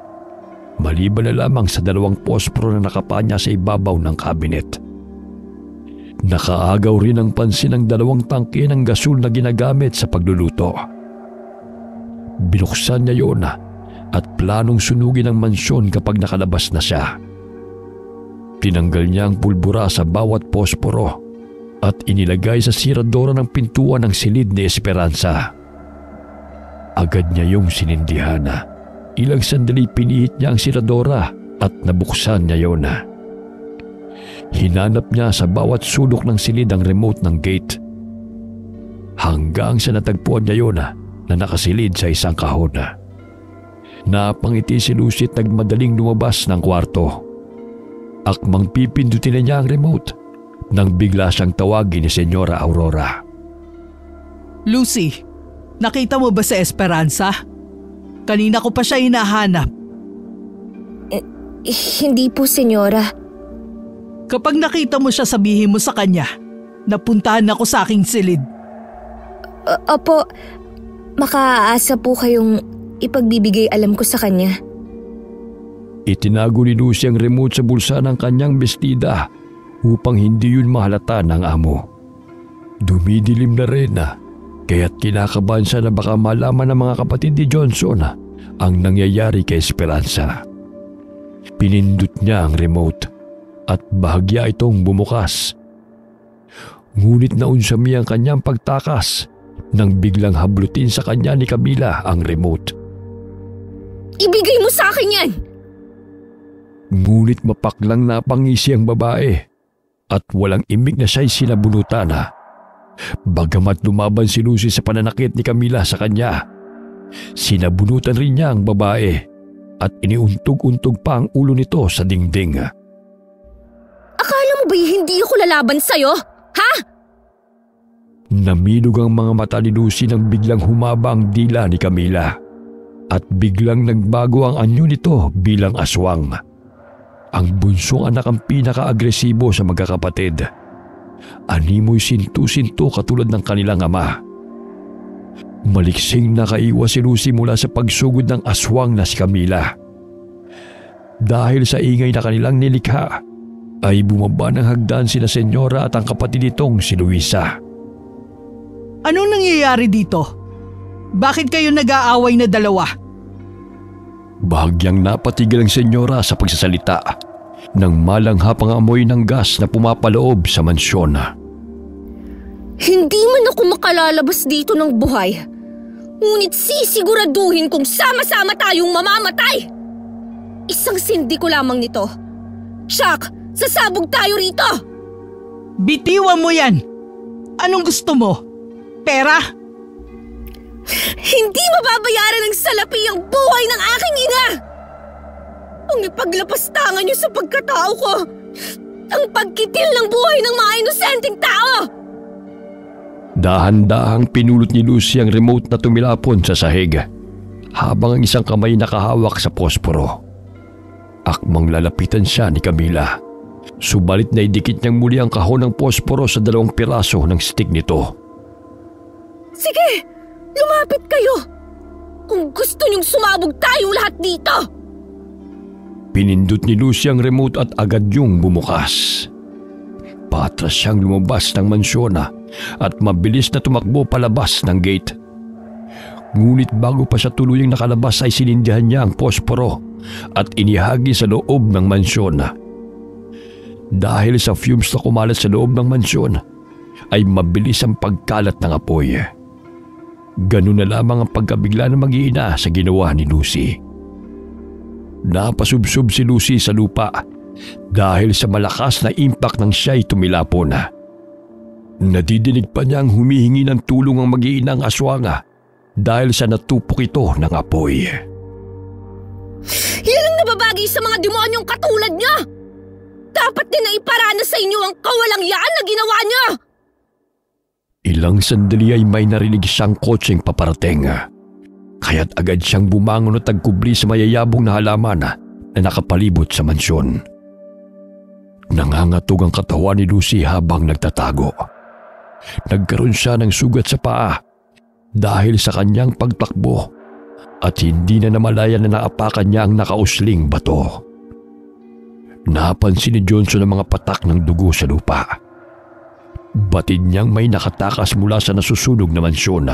S1: maliban na lamang sa 2 posporo na nakapanya sa ibabaw ng kabinet. Nakaagaw rin ang pansin ng 2 tangke ng gasol na ginagamit sa pagluluto. Binuksan niya yun at planong sunugin ang mansyon kapag nakalabas na siya. Tinanggal niya ang pulbura sa bawat posporo at inilagay sa siradora ng pintuan ng silid ni Esperanza. Agad niya yung sinindihan. Ilang sandali pinihit niya ang siradora at nabuksan niya yun. Hinanap niya sa bawat sulok ng silid ang remote ng gate. Hanggang sa natagpuan niya yun na nakasilid sa isang kahon. Napangiti si Lucy at nagmadaling lumabas ng kwarto. Akmang pipindutin na niya ang remote nang bigla siyang tawagin ni Senyora Aurora.
S2: Lucy, nakita mo ba si Esperanza? Kanina ko pa siya hinahanap.
S3: Hindi po, Senyora.
S2: Kapag nakita mo siya, sabihin mo sa kanya, napuntahan ako sa aking silid.
S3: Opo, makaaasa po kayong ipagbibigay alam ko sa kanya.
S1: Itinago ni Lucy ang remote sa bulsa ng kanyang bestida upang hindi yun mahalata ng amo. Dumidilim na rin kaya't kinakabahan siya na baka malaman ng mga kapatid ni Johnson ang nangyayari kay Esperanza. Pinindot niya ang remote at bahagya itong bumukas. Ngunit naunsami ang kanyang pagtakas nang biglang hablutin sa kanya ni Camila ang remote.
S3: Ibigay mo sa akin yan!
S1: Ngunit mapaklang napangisi ang babae at walang imik na siya'y sinabunutan. Bagamat lumaban si Lucy sa pananakit ni Camila sa kanya, sinabunutan rin niya ang babae at iniuntog-untog pa ang ulo nito sa dingding.
S3: Akala mo ba hindi ako lalaban sa'yo? Ha?
S1: Namilog ang mga mata ni Lucy nang biglang humaba ang dila ni Camila at biglang nagbago ang anyo nito bilang aswang. Ang bunsong anak ang pinaka-agresibo sa magkakapatid. Animoy sintu-sintu katulad ng kanilang ama. Maliksing nakaiwas si Lucy mula sa pagsugod ng aswang na si Camila. Dahil sa ingay na kanilang nilikha, ay bumaba ng hagdan sina Senyora at ang kapatid nitong si Luisa.
S2: Anong nangyayari dito? Bakit kayo nag-aaway na dalawa?
S1: Bahagyang napatigil ang Senyora sa pagsasalita nang malanghap ang amoy ng gas na pumapaloob sa mansyon.
S3: Hindi man ako makalalabas dito ng buhay. Ngunit sisiguraduhin kong sama-sama tayong mamamatay. Isang sindi ko lamang nito. Chuck, sasabog tayo rito!
S2: Bitiwan mo yan! Anong gusto mo? Pera?
S3: Hindi mababayaran ng salapi ang buhay ng aking ina! Ang ipaglapastangan niyo sa pagkatao ko! Ang pagkitil ng buhay ng mga inosenteng tao!
S1: Dahan-dahang pinulot ni Lucy ang remote na tumilapon sa sahig habang ang isang kamay nakahawak sa posporo. Akmang lalapitan siya ni Camila. Subalit na idikit niyang muli ang kahon ng posporo sa 2 piraso ng stick nito.
S3: Sige! Lumapit kayo! Kung gusto niyong sumabog tayong lahat dito!
S1: Pinindot ni Lucy ang remote at agad yung bumukas. Patras siyang lumabas ng mansyon at mabilis na tumakbo palabas ng gate. Ngunit bago pa siya tuluyang nakalabas ay sinindihan niya ang posporo at inihagi sa loob ng mansyon. Dahil sa fumes na kumalat sa loob ng mansyon, ay mabilis ang pagkalat ng apoy. Ganun na lamang ang pagkabigla ng mag-iina sa ginawa ni Lucy. Napasubsob si Lucy sa lupa dahil sa malakas na impact ng siya'y tumilapon. Nadidinig pa niya ang humihingi ng tulong ang mag-iinang aswanga dahil sa natupok ito ng apoy.
S3: Yan ang nababagay sa mga demonyong katulad niya! Dapat din na iparana sa inyo ang kawalangyaan na ginawa niya!
S1: Ilang sandali ay may narinig siyang kotseng paparating. Kaya't agad siyang bumangon at tagkubli sa mayayabong na halaman na nakapalibot sa mansyon. Nangangatog ang katawan ni Lucy habang nagtatago. Nagkaroon siya ng sugat sa paa dahil sa kanyang pagtakbo at hindi na namalayan na naapakan niya ang nakausling bato. Napansin ni Johnson ang mga patak ng dugo sa lupa. Batid niyang may nakatakas mula sa nasusunog na mansyon.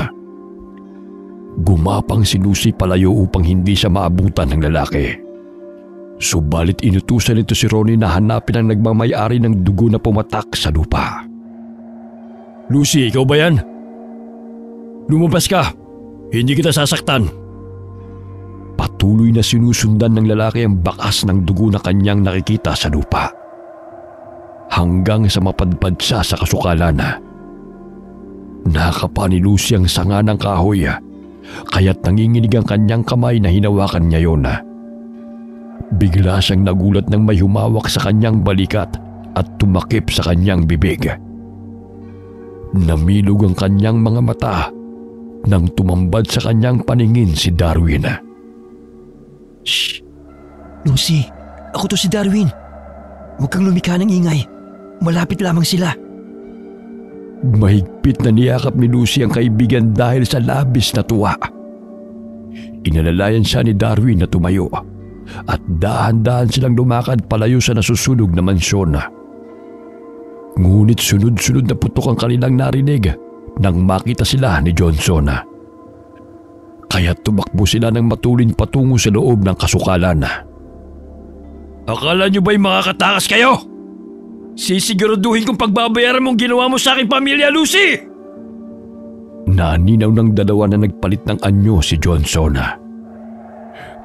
S1: Gumapang si Lucy palayo upang hindi siya maabutan ng lalaki. Subalit inutusan nito si Ronnie na hanapin ang nagmamay-ari ng dugo na pumatak sa lupa.
S4: Lucy, ikaw ba yan? Lumabas ka! Hindi kita sasaktan!
S1: Patuloy na sinusundan ng lalaki ang bakas ng dugo na kanyang nakikita sa lupa. Hanggang sa mapadpad siya sa kasukalan. Nakapa ni Lucy ang sanga ng kahoy, kaya't nanginginig ang kanyang kamay na hinawakan niya yon. Bigla siyang nagulat nang may humawak sa kanyang balikat at tumakip sa kanyang bibig. Namilog ang kanyang mga mata nang tumambad sa kanyang paningin si Darwin.
S4: Shh! Lucy, ako to si Darwin. Huwag kang lumikha ng ingay. Malapit lamang sila.
S1: Mahigpit na niyakap ni Lucy ang kaibigan dahil sa labis na tuwa. Inalalayan siya ni Darwin na tumayo at dahan-dahan silang lumakad palayo sa nasusunog na mansyon. Ngunit sunod-sunod na putok ang kanilang narinig nang makita sila ni Johnson. Kaya tumakbo sila ng matulin patungo sa loob ng kasukalan.
S4: Akala niyo ba'y makakatakas kayo? Sisiguraduhin kong pagbabayaran mong ginawa mo sa aking pamilya, Lucy!
S1: Naninaw ng dalawa na nagpalit ng anyo si Johnson.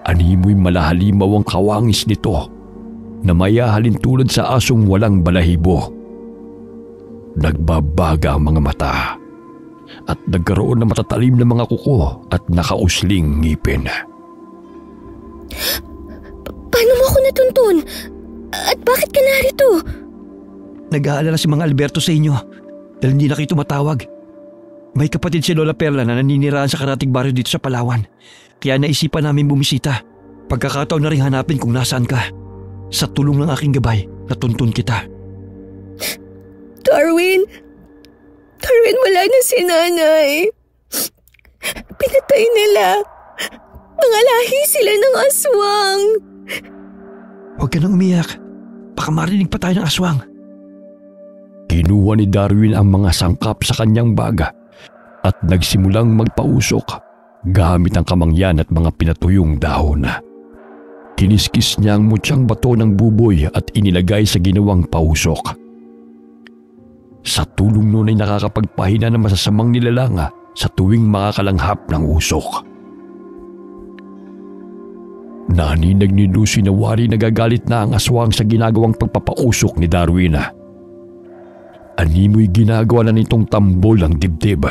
S1: Animoy malahalimaw ang kawangis nito na mayahalin tulad sa asong walang balahibo. Nagbabaga ang mga mata at nagkaroon ng matatalim na mga kuko at nakausling ngipin.
S3: Paano mo ako natuntun? At bakit ka narito?
S1: Nag-aalala si Mang Alberto sa inyo dahil hindi na kayo tumatawag. May kapatid si Lola Perla na naniniraan sa karatig baryo dito sa Palawan. Kaya naisipan namin bumisita. Pagkakataon na rin hanapin kung nasaan ka. Sa tulong ng aking gabay, natuntun kita.
S3: Darwin, wala na si nanay. Pinatay nila. Mga lahi sila ng aswang.
S1: Huwag ka nang umiyak. Baka marinig pa tayo ng aswang. Kinuha ni Darwin ang mga sangkap sa kanyang baga at nagsimulang magpausok gamit ang kamangyan at mga pinatuyong dahon. Kiniskis niya ang mutyang bato ng buboy at inilagay sa ginawang pausok. Sa tulong noon ay nakakapagpahina ng masasamang nilalang sa tuwing makakalanghap ng usok. Naninag ni Lucy na wari nagagalit na ang aswang sa ginagawang pagpapausok ni Darwin. Animoy ginagawa na nitong tambol ang dibdib.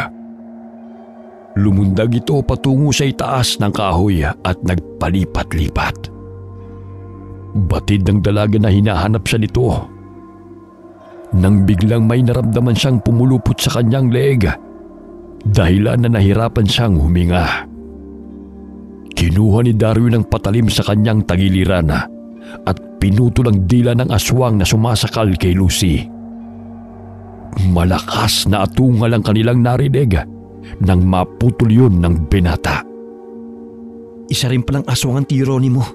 S1: Lumundag ito patungo sa itaas ng kahoy at nagpalipat-lipat. Batid ng dalaga na hinahanap siya nito. Nang biglang may naramdaman siyang pumulupot sa kanyang leeg, dahilan na nahirapan siyang huminga. Kinuha ni Darwin ang patalim sa kanyang tagiliran at pinutol ang dila ng aswang na sumasakal kay Lucy. Malakas na atungal ang kanilang narinig nang maputol yun ng binata. Isa rin palang aswang ang tiro ni mo.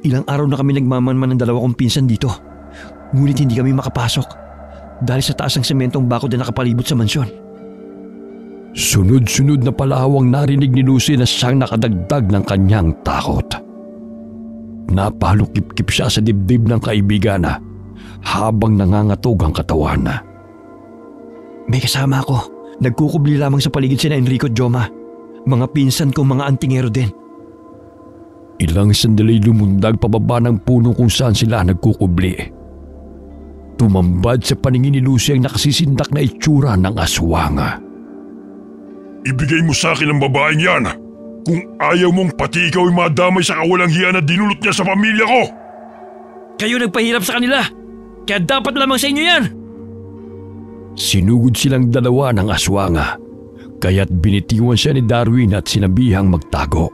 S1: Ilang araw na kami nagmamanman ng dalawa kong pinsan dito. Ngunit hindi kami makapasok dahil sa taas ng sementong bakod na nakapalibot sa mansyon. Sunod-sunod na palawang narinig ni Lucy na siyang nakadagdag ng kanyang takot. Napalukip-kip siya sa dibdib ng kaibigan habang nangangatog ang katawan. May kasama ako. Nagkukubli lamang sa paligid sina Enrico at Joma. Mga pinsan kong mga antingero din. Ilang sandali lumundag pababa ng puno kung saan sila nagkukubli. Tumambad sa paningin ni Lucy ang nakasisindak na itsura ng aswang.
S6: Ibigay mo sa akin ang babaeng yan kung ayaw mong pati ikaw ay madamay sa kawalang hiya na dinulot niya sa pamilya ko.
S4: Kayo nagpahirap sa kanila, kaya dapat lamang sa inyo yan.
S1: Sinugod silang dalawa ng aswang, kaya't binitiwan siya ni Darwin at sinabihang magtago.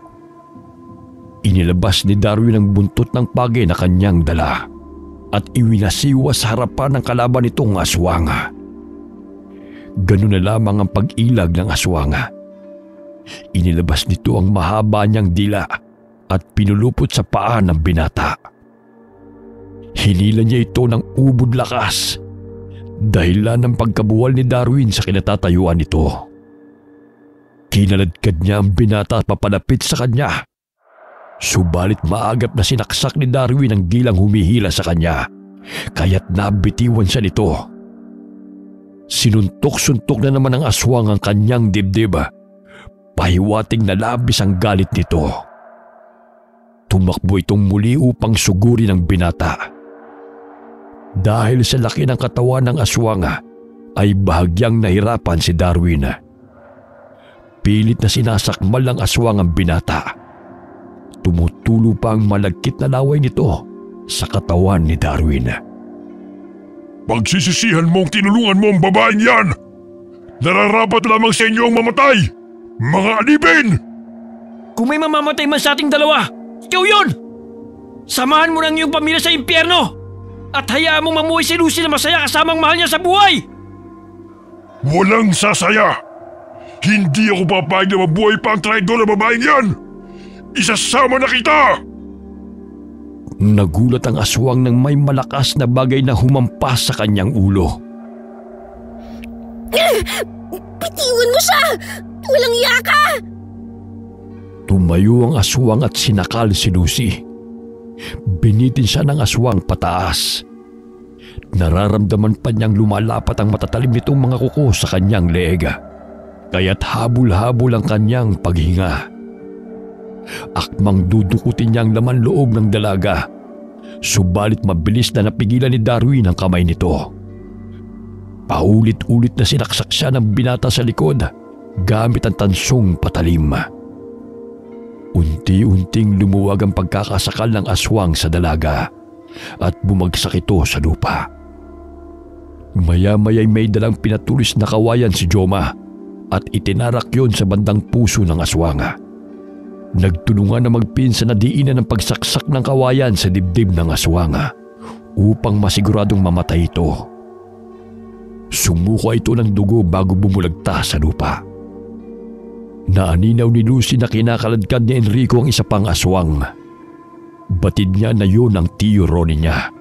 S1: Inilabas ni Darwin ang buntot ng pagi na kanyang dala at iwinasiwa sa harapan ng kalaban nitong aswang. Ganun na lamang ang pag-ilag ng aswang. Inilabas nito ang mahaba niyang dila at pinulupot sa paa ng binata. Hinila niya ito ng ubod lakas, dahilan ng pagkabuwal ni Darwin sa kinatatayuan nito. Kinaladkad niya ang binata at papalapit sa kanya. Subalit maagap na sinaksak ni Darwin ang gilang humihila sa kanya, kaya't nabitiwan siya nito. Sinuntok-suntok na naman ng aswang ang kanyang dibdib. Pahiwating na labis ang galit nito. Tumakbo itong muli upang sugurin ang binata. Dahil sa laki ng katawan ng aswang ay bahagyang nahirapan si Darwin. Pilit na sinasakmal ng aswang ang binata. Tumutulo pa ang malagkit na laway nito sa katawan ni Darwin.
S6: Pagsisisihan mong tinulungan mo ang babaeng yan! Nararapat lamang sa inyo ang mamatay! Mga alipin!
S4: Kung may mamamatay man sa ating dalawa, ikaw yun! Samahan mo ng iyong pamilya sa impyerno! At hayaan mong mamuhay si Lucy na masaya kasamang mahal niya sa buhay!
S6: Walang sasaya! Hindi ako papayag na mabuhay pa ang traidor na babaeng yan! Isasama na kita!
S1: Nagulat ang aswang nang may malakas na bagay na humampas sa kanyang ulo.
S3: Bitiwan mo siya! Walang iya ka!
S1: Tumayo ang aswang at sinakal si Lucy. Binitin siya ng aswang pataas. Nararamdaman pa niyang lumalapat ang matatalim nitong mga kuko sa kanyang leeg, kaya't habol-habol ang kanyang paghinga. Akmang dudukutin niya ang laman loob ng dalaga, subalit mabilis na napigilan ni Darwin ang kamay nito. Paulit-ulit na sinaksak siya ng binata sa likod gamit ang tansong patalim. Unti-unting lumuwag ang pagkakasakal ng aswang sa dalaga at bumagsak ito sa lupa. Maya-maya'y may dalang pinatulis na kawayan si Joma at itinarak yon sa bandang puso ng aswang. Nagtulungan na magpinsa na diinan ang pagsaksak ng kawayan sa dibdib ng aswang upang masiguradong mamatay ito. Sumuka ito ng dugo bago bumulagta sa lupa. Naaninaw ni Lucy na kinakaladkad ni Enrico ang isa pang aswang. Batid niya na yun ang tiyo Ronnie niya.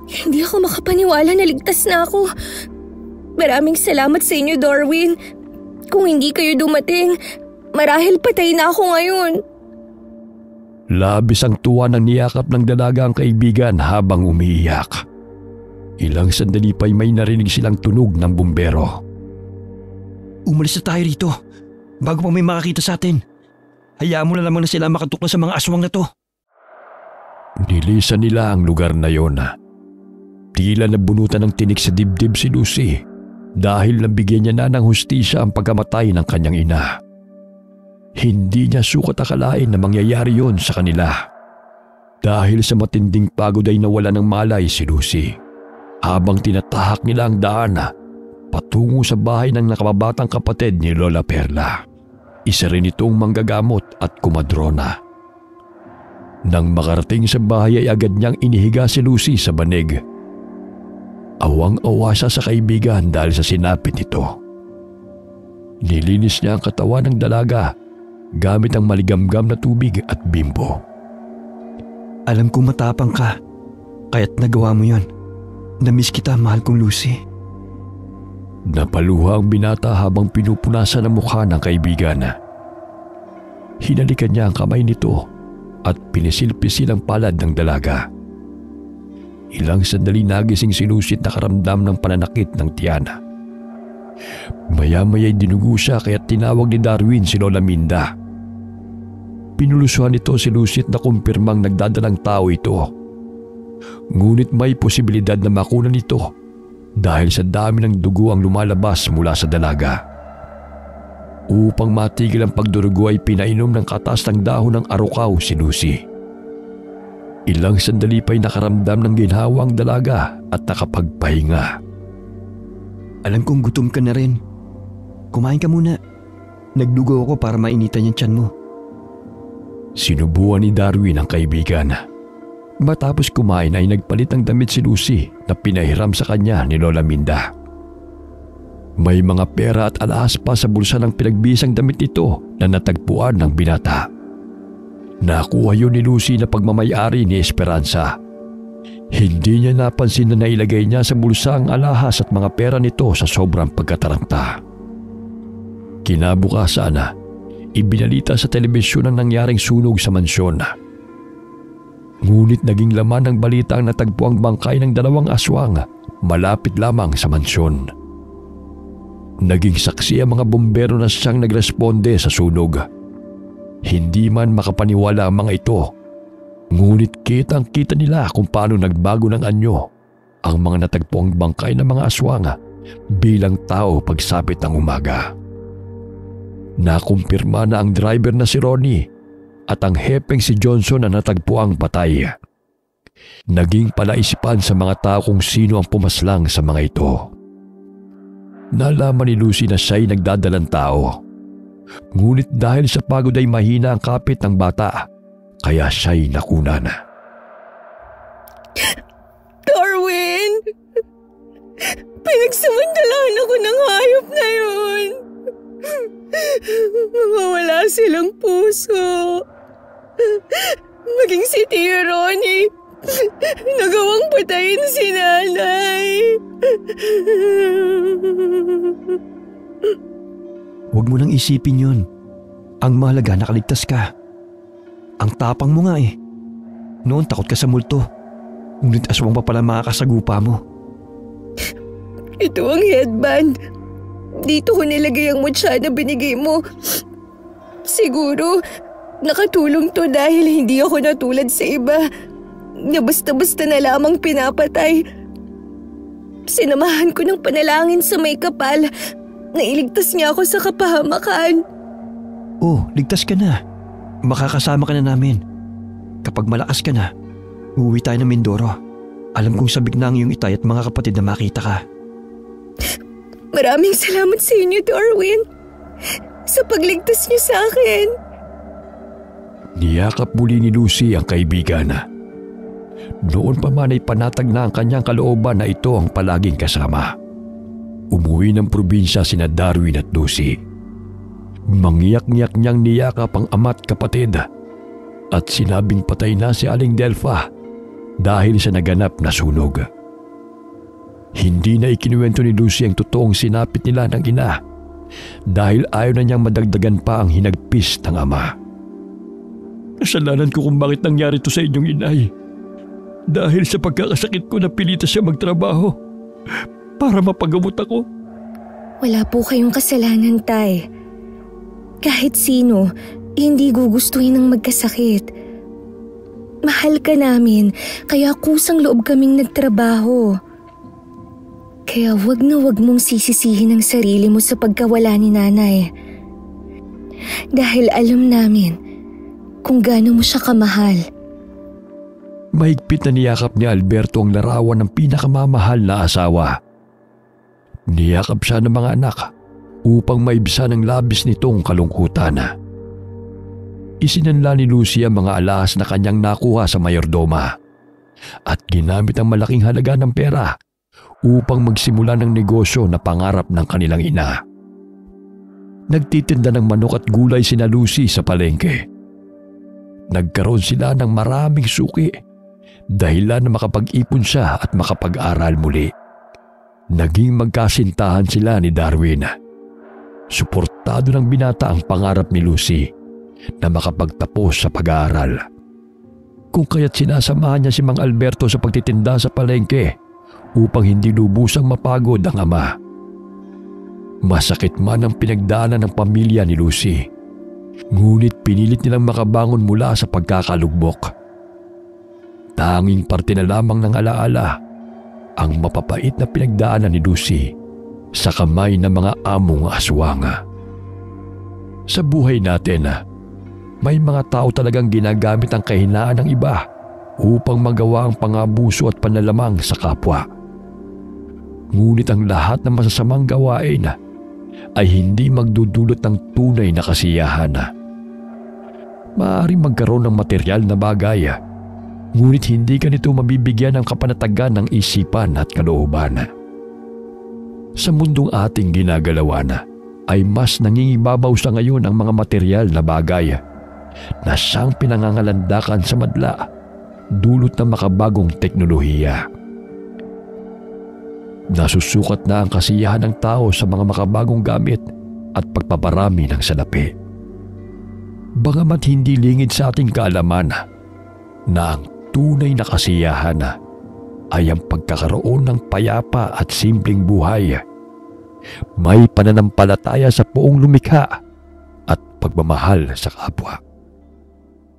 S3: Hindi ako makapaniwala na ligtas na ako. Maraming salamat sa inyo, Darwin. Kung hindi kayo dumating, marahil patay na ako ngayon.
S1: Labis ang tuwa ng niyakap ng dalaga ang kaibigan habang umiiyak. Ilang sandali pa'y may narinig silang tunog ng bumbero.
S4: Umalis na tayo rito bago pa may makakita sa atin. Hayaan mo na lamang na sila makatuklas sa mga aswang na to.
S1: Nilisan nila ang lugar na yon. Tila nabunutan ng tinik sa dibdib si Lucy dahil nabigyan niya na ng hustisya ang pagkamatay ng kanyang ina. Hindi niya sukat akalain na mangyayari yon sa kanila. Dahil sa matinding pagod ay nawala ng malay si Lucy habang tinatahak nila ang daan patungo sa bahay ng nakababatang kapatid ni Lola Perla. Isa rin itong manggagamot at kumadrona. Nang makarating sa bahay ay agad niyang inihiga si Lucy sa banig. Awang-awa siya sa kaibigan dahil sa sinapit nito. Nilinis niya ang katawan ng dalaga gamit ang maligamgam na tubig at bimbo.
S4: Alam kong matapang ka, kaya't nagawa mo yon. Namiss kita, mahal kong Lucy.
S1: Napaluha ang binata habang pinupunasan ang mukha ng kaibigan. Hinalikan niya ang kamay nito at pinisil-pisil ang palad ng dalaga. Ilang sandali nagising si Lucy at nakaramdam ng pananakit ng tiyan. Maya-maya'y dinugo siya kaya tinawag ni Darwin si Lola Minda. Pinulusuhan nito si Lucy at nakumpirmang nagdadalang tao ito. Ngunit may posibilidad na makunan ito dahil sa dami ng dugo ang lumalabas mula sa dalaga. Upang matigil ang pagdurugo ay pinainom ng katas ng dahon ng arukaw si Lucy. Ilang sandali pa'y nakaramdam ng ginhawa ang dalaga at nakapagpahinga.
S4: Alam kong gutom ka na rin. Kumain ka muna. Nagdugo ako para mainitan yung tiyan mo.
S1: Sinubuan ni Darwin ang kaibigan. Matapos kumain ay nagpalit ng damit si Lucy na pinahiram sa kanya ni Lola Minda. May mga pera at alahas pa sa bulsa ng pinagbisang damit nito na natagpuan ng binata. Nakuha yun ni Lucy na pagmamayari ni Esperanza. Hindi niya napansin na nailagay niya sa bulsa ang alahas at mga pera nito sa sobrang pagkataranta. Kinabukasan, ibinalita sa telebisyon ang nangyaring sunog sa mansyon. Ngunit naging laman ng balita ang natagpuang bangkay ng dalawang aswang malapit lamang sa mansyon. Naging saksi ang mga bumbero na siyang nagresponde sa sunog. Hindi man makapaniwala ang mga ito, ngunit kitang-kita nila kung paano nagbago ng anyo ang mga natagpuang bangkay ng mga aswang bilang tao pagsapit ng umaga. Nakumpirma na ang driver na si Ronnie at ang hepeng si Johnson na natagpuang patay. Naging palaisipan sa mga tao kung sino ang pumaslang sa mga ito. Nalaman ni Lucy na siya'y nagdadalang tao. Ngunit dahil sa pagod ay mahina ang kapit ng bata, kaya siya'y nakunan.
S3: Darwin! Pinagsamantalaan ako ng hayop na yun. Mawawala silang puso. Maging si Tio Ronnie, nagawang patayin si nanay.
S4: Huwag mo nang isipin yun. Ang mahalaga nakaligtas ka. Ang tapang mo nga eh. Noon takot ka sa multo. Ngunit aswang pa pala makakasagupa mo.
S3: Ito ang headband. Dito ko nilagay ang mutya na binigay mo. Siguro, nakatulong to dahil hindi ako natulad sa iba na basta-basta na lamang pinapatay. Sinamahan ko ng panalangin sa may kapal. Nailigtas niya ako sa kapahamakan.
S1: Oh, ligtas ka na. Makakasama ka na namin. Kapag malakas ka na, uuwi tayo ng Mindoro. Alam kong sabik na ang iyong itay at mga kapatid na makita ka.
S3: Maraming salamat sa inyo, Darwin. Sa pagligtas niyo sa akin.
S4: Niyakap muli ni Lucy ang kaibigan. Noon pa man ay panatag na ang kanyang kalooban na ito ang palaging kasama. Umuwi ng probinsya sina Darwin at Lucy. Mangiyak-ngiyak niyang niyakap ang ama't kapatid at sinabing patay na si Aling Delpha dahil sa naganap na sunog. Hindi na ikinuwento ni Lucy ang totoong sinapit nila ng ina dahil ayaw na niyang madagdagan pa ang hinagpis ng ama. Kasalanan ko kung bakit nangyari ito sa inyong inay. Dahil sa pagkakasakit ko napilitan siya magtrabaho para mapagamot ako.
S3: Wala po kayong kasalanan, Tay. Kahit sino, hindi gugustuhin ng magkasakit. Mahal ka namin, kaya kusang loob kaming nagtrabaho. Kaya wag na wag mong sisisihin ang sarili mo sa pagkawala ni Nanay. Dahil alam namin kung gaano mo siya kamahal.
S4: Mahigpit na niyakap ni Alberto ang larawan ng pinakamamahal na asawa. Niyakap siya ng mga anak upang maibsan ang labis nitong kalungkutan. Isinanla ni Lucy ang mga alahas na kanyang nakuha sa mayordoma at ginamit ang malaking halaga ng pera upang magsimula ng negosyo na pangarap ng kanilang ina. Nagtitinda ng manok at gulay sina Lucy sa palengke. Nagkaroon sila ng maraming suki dahilan na makapag-ipon siya at makapag-aral muli. Naging magkasintahan sila ni Darwin. Suportado ng binata ang pangarap ni Lucy na makapagtapos sa pag-aaral. Kung kaya't sinasamahan niya si Mang Alberto sa pagtitinda sa palengke upang hindi lubusang mapagod ang ama. Masakit man ang pinagdaanan ng pamilya ni Lucy, ngunit pinilit nilang makabangon mula sa pagkakalugmok. Tanging parte na lamang ng alaala ang mapapait na pinagdaanan ni Lucy sa kamay ng mga among aswang. Sa buhay natin, may mga tao talagang ginagamit ang kahinaan ng iba upang magawa ang pangabuso at panlalamang sa kapwa. Ngunit ang lahat ng masasamang gawain ay hindi magdudulot ng tunay na kasiyahan. Maaaring magkaroon ng material na bagay, ngunit hindi ka nito mabibigyan ng kapanatagan ng isipan at kalooban. Sa mundong ating ginagalawan ay mas nangingibabaw sa ngayon ang mga material na bagay na siyang pinangangalandakan sa madla dulot ng makabagong teknolohiya. Nasusukat na ang kasiyahan ng tao sa mga makabagong gamit at pagpaparami ng salapi. Bagamat hindi lingid sa ating kaalaman na ang tunay na kasiyahan ay ang pagkakaroon ng payapa at simpleng buhay, may pananampalataya sa Poong lumikha at pagmamahal sa kapwa.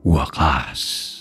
S4: Wakas.